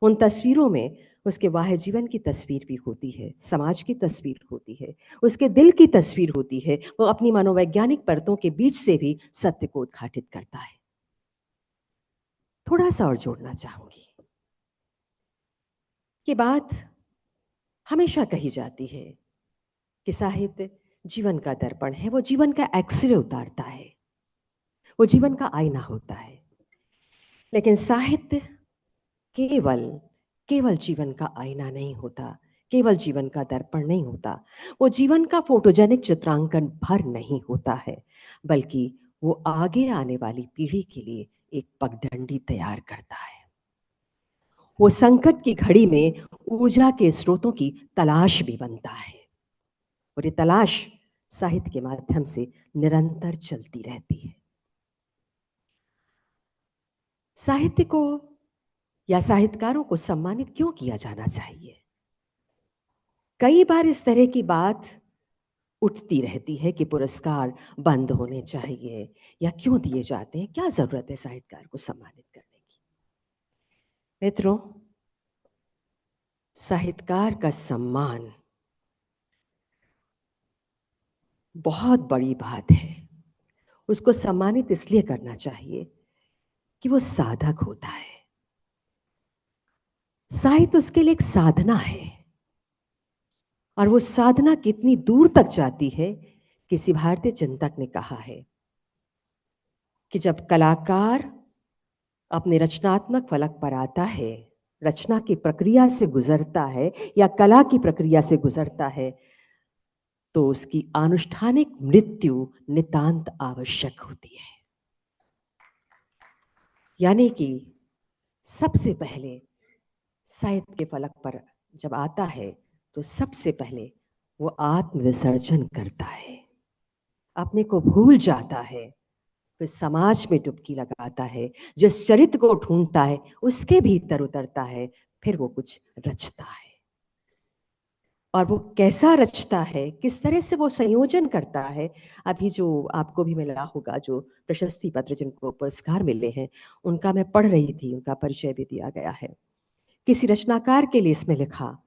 उन तस्वीरों में उसके बाह्य जीवन की तस्वीर भी होती है, समाज की तस्वीर होती है, उसके दिल की तस्वीर होती है। वो अपनी मनोवैज्ञानिक परतों के बीच से भी सत्य को उद्घाटित करता है। थोड़ा सा और जोड़ना चाहूंगी कि बात हमेशा कही जाती है कि साहित्य जीवन का दर्पण है, वो जीवन का एक्सरे उतारता है, वो जीवन का आईना होता है। लेकिन साहित्य केवल जीवन का आईना नहीं होता, केवल जीवन का दर्पण नहीं होता, वो जीवन का फोटोजेनिक चित्रांकन भर नहीं होता है, बल्कि वो आगे आने वाली पीढ़ी के लिए एक पगडंडी तैयार करता है। वो संकट की घड़ी में ऊर्जा के स्रोतों की तलाश भी बनता है, और ये तलाश साहित्य के माध्यम से निरंतर चलती रहती है। साहित्य को या साहित्यकारों को सम्मानित क्यों किया जाना चाहिए? कई बार इस तरह की बात उठती रहती है कि पुरस्कार बंद होने चाहिए या क्यों दिए जाते हैं, क्या जरूरत है साहित्यकार को सम्मानित करने की? मित्रों, साहित्यकार का सम्मान बहुत बड़ी बात है। उसको सम्मानित इसलिए करना चाहिए कि वो साधक होता है। साहित्य उसके लिए एक साधना है, और वो साधना कितनी दूर तक जाती है। किसी भारतीय चिंतक ने कहा है कि जब कलाकार अपने रचनात्मक फलक पर आता है, रचना की प्रक्रिया से गुजरता है या कला की प्रक्रिया से गुजरता है, तो उसकी अनुष्ठानिक मृत्यु नितांत आवश्यक होती है। यानी कि सबसे पहले साहित्य के फलक पर जब आता है तो सबसे पहले वो आत्मविसर्जन करता है, अपने को भूल जाता है, फिर समाज में डुबकी लगाता है, जिस चरित्र को ढूंढता है उसके भीतर उतरता है, फिर वो कुछ रचता है। और वो कैसा रचता है, किस तरह से वो संयोजन करता है, अभी जो आपको भी मिला होगा, जो प्रशस्ति पत्र जिनको पुरस्कार मिले हैं उनका मैं पढ़ रही थी, उनका परिचय भी दिया गया है। किसी रचनाकार के लिए इसमें लिखा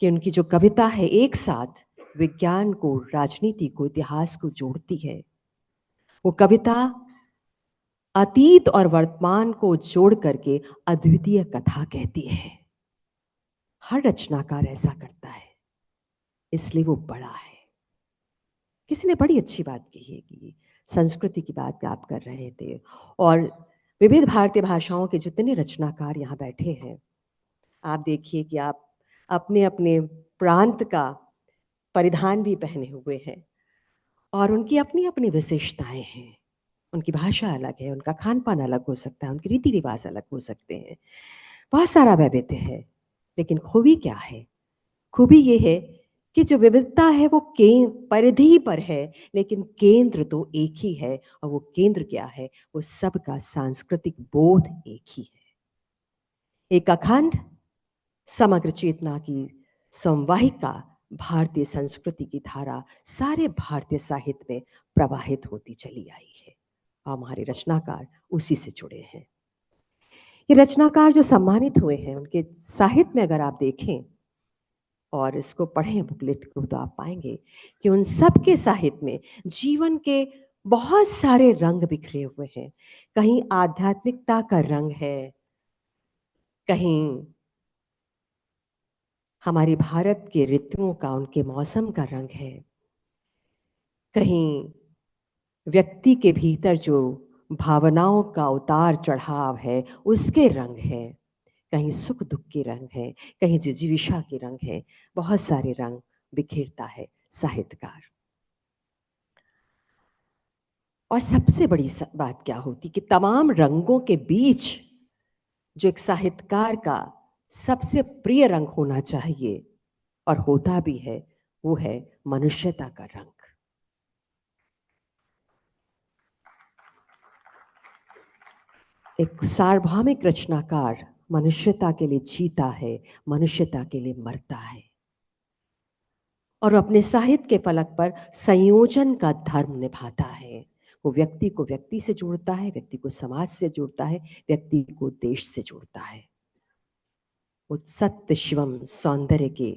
कि उनकी जो कविता है एक साथ विज्ञान को, राजनीति को, इतिहास को जोड़ती है। वो कविता अतीत और वर्तमान को जोड़ करके अद्वितीय कथा कहती है। हर रचनाकार ऐसा करता है, इसलिए वो बड़ा है। किसी ने बड़ी अच्छी बात कही है कि संस्कृति की बात आप कर रहे थे, और विविध भारतीय भाषाओं के जितने रचनाकार यहाँ बैठे हैं, आप देखिए कि आप अपने अपने प्रांत का परिधान भी पहने हुए हैं, और उनकी अपनी अपनी विशेषताएं हैं। उनकी भाषा अलग है, उनका खान पान अलग हो सकता है, उनके रीति रिवाज अलग हो सकते हैं, बहुत सारा वैविध्य है। लेकिन खूबी क्या है? खूबी ये है कि जो विविधता है वो परिधि पर है, लेकिन केंद्र तो एक ही है। और वो केंद्र क्या है? वो सबका सांस्कृतिक बोध एक ही है। एक अखंड समग्र चेतना की संवाहिका भारतीय संस्कृति की धारा सारे भारतीय साहित्य में प्रवाहित होती चली आई है, और हमारे रचनाकार उसी से जुड़े हैं। ये रचनाकार जो सम्मानित हुए हैं, उनके साहित्य में अगर आप देखें और इसको पढ़ें बुकलेट को, तो आप पाएंगे कि उन सब के साहित्य में जीवन के बहुत सारे रंग बिखरे हुए हैं। कहीं आध्यात्मिकता का रंग है, कहीं हमारे भारत के ऋतुओं का, उनके मौसम का रंग है, कहीं व्यक्ति के भीतर जो भावनाओं का उतार चढ़ाव है उसके रंग है, कहीं सुख दुख के रंग है, कहीं जिजीविषा के रंग है। बहुत सारे रंग बिखेरता है साहित्यकार। और सबसे बड़ी बात क्या होती कि तमाम रंगों के बीच जो एक साहित्यकार का सबसे प्रिय रंग होना चाहिए और होता भी है, वो है मनुष्यता का रंग। एक सार्वभौमिक रचनाकार मनुष्यता के लिए जीता है, मनुष्यता के लिए मरता है और अपने साहित्य के फलक पर संयोजन का धर्म निभाता है। वो व्यक्ति को व्यक्ति से जोड़ता है, व्यक्ति को समाज से जोड़ता है, व्यक्ति को देश से जोड़ता है। वो सत्य शिवम सौंदर्य के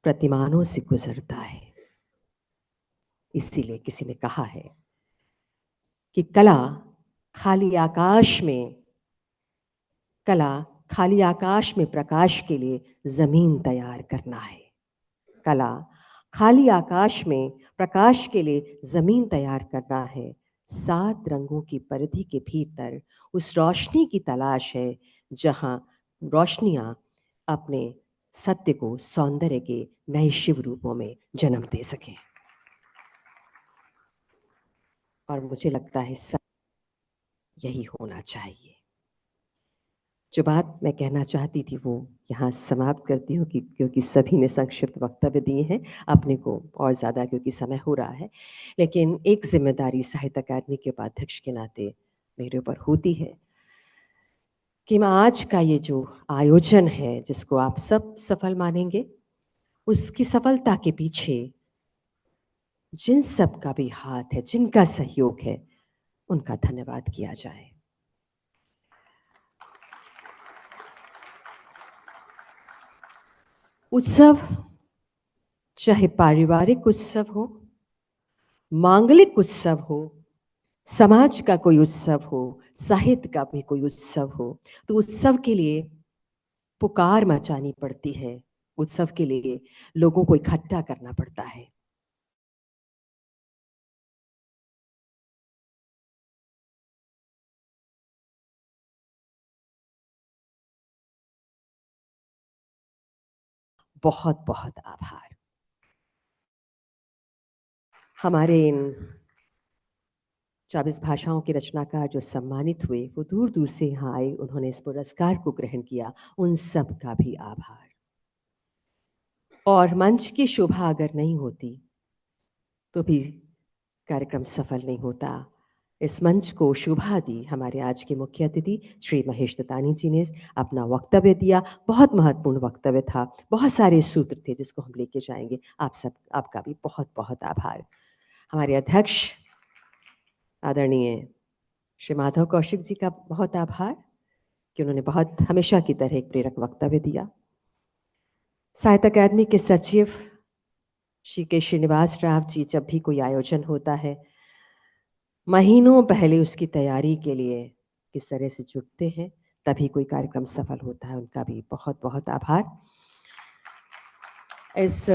प्रतिमानों से गुजरता है। इसीलिए किसी ने कहा है कि कला खाली आकाश में प्रकाश के लिए जमीन तैयार करना है। कला खाली आकाश में प्रकाश के लिए जमीन तैयार करना है। 7 रंगों की परिधि के भीतर उस रोशनी की तलाश है जहां रोशनियां अपने सत्य को सौंदर्य के नए शिव रूपों में जन्म दे सके। और मुझे लगता है यही होना चाहिए। जो बात मैं कहना चाहती थी वो यहाँ समाप्त करती हूँ क्योंकि सभी ने संक्षिप्त वक्तव्य दिए हैं, अपने को और ज़्यादा क्योंकि समय हो रहा है। लेकिन एक जिम्मेदारी साहित्य अकादमी के उपाध्यक्ष के नाते मेरे ऊपर होती है कि मैं आज का ये जो आयोजन है जिसको आप सब सफल मानेंगे, उसकी सफलता के पीछे जिन सब का भी हाथ है, जिनका सहयोग है, उनका धन्यवाद किया जाए। उत्सव चाहे पारिवारिक उत्सव हो, मांगलिक उत्सव हो, समाज का कोई उत्सव हो, साहित्य का भी कोई उत्सव हो, तो उत्सव के लिए पुकार मचानी पड़ती है। उत्सव के लिए लोगों को इकट्ठा करना पड़ता है। बहुत बहुत आभार। हमारे इन 24 भाषाओं के रचनाकार जो सम्मानित हुए वो दूर दूर से यहाँ आए, उन्होंने इस पुरस्कार को ग्रहण किया, उन सब का भी आभार। और मंच की शोभा अगर नहीं होती तो भी कार्यक्रम सफल नहीं होता। इस मंच को शोभा दी हमारे आज के मुख्य अतिथि श्री महेश दत्तानी जी ने अपना वक्तव्य दिया। बहुत महत्वपूर्ण वक्तव्य था, बहुत सारे सूत्र थे जिसको हम लेके जाएंगे। आपका भी बहुत बहुत आभार। हमारे अध्यक्ष आदरणीय श्री माधव कौशिक जी का बहुत आभार कि उन्होंने बहुत हमेशा की तरह एक प्रेरक वक्तव्य दिया। साहित्य अकादमी के सचिव श्री के श्रीनिवास राव जी, जब भी कोई आयोजन होता है महीनों पहले उसकी तैयारी के लिए किस तरह से जुटते हैं, तभी कोई कार्यक्रम सफल होता है। उनका भी बहुत बहुत आभार। इस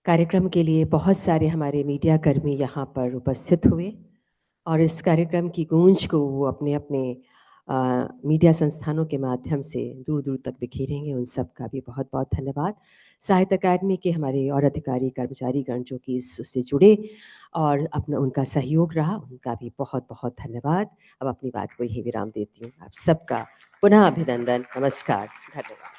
कार्यक्रम के लिए बहुत सारे हमारे मीडिया कर्मी यहाँ पर उपस्थित हुए और इस कार्यक्रम की गूंज को वो अपने अपने मीडिया संस्थानों के माध्यम से दूर दूर तक बिखेरेंगे। उन सब का भी बहुत बहुत धन्यवाद। साहित्य अकादमी के हमारे और अधिकारी कर्मचारीगण जो कि इससे जुड़े और अपना उनका सहयोग रहा, उनका भी बहुत बहुत धन्यवाद। अब अपनी बात को यही विराम देती हूँ। आप सबका पुनः अभिनंदन, नमस्कार, धन्यवाद।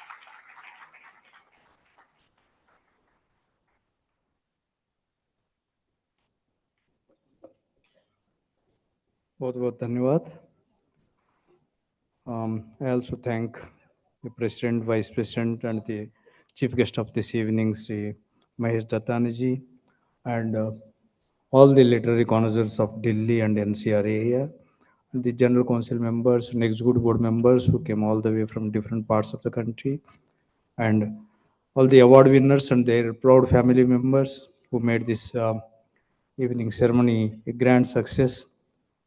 बहुत बहुत धन्यवाद। I also thank the President, Vice President, and the Chief Guest of this evening, Sri Mahesh Dattani, and all the literary connoisseurs of Delhi and NCR area, and the General Council members and Executive Board members who came all the way from different parts of the country, and all the award winners and their proud family members who made this evening ceremony a grand success.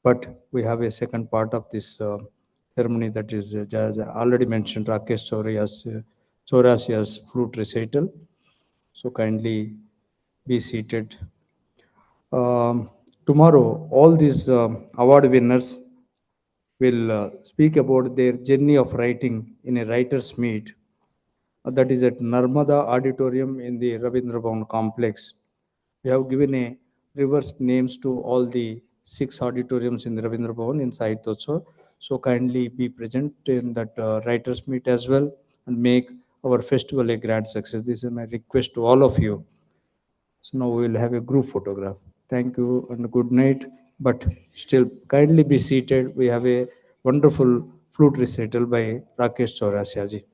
But we have a second part of this ceremony that is as already mentioned, Rakesh Chaurasia's flute recital. So kindly be seated. Tomorrow, all these award winners will speak about their journey of writing in a writer's meet. That is at Narmada Auditorium in the Ravindra Bhavan complex. We have given a reverse names to all the 6 auditoriums in the Ravindra Bhavan in Sahitotsav. So kindly be present in that writers meet as well and make our festival a grand success. This is my request to all of you. So now we will have a group photograph. Thank you and good night. But still kindly be seated. We have a wonderful flute recital by Rakesh Chaurasia ji.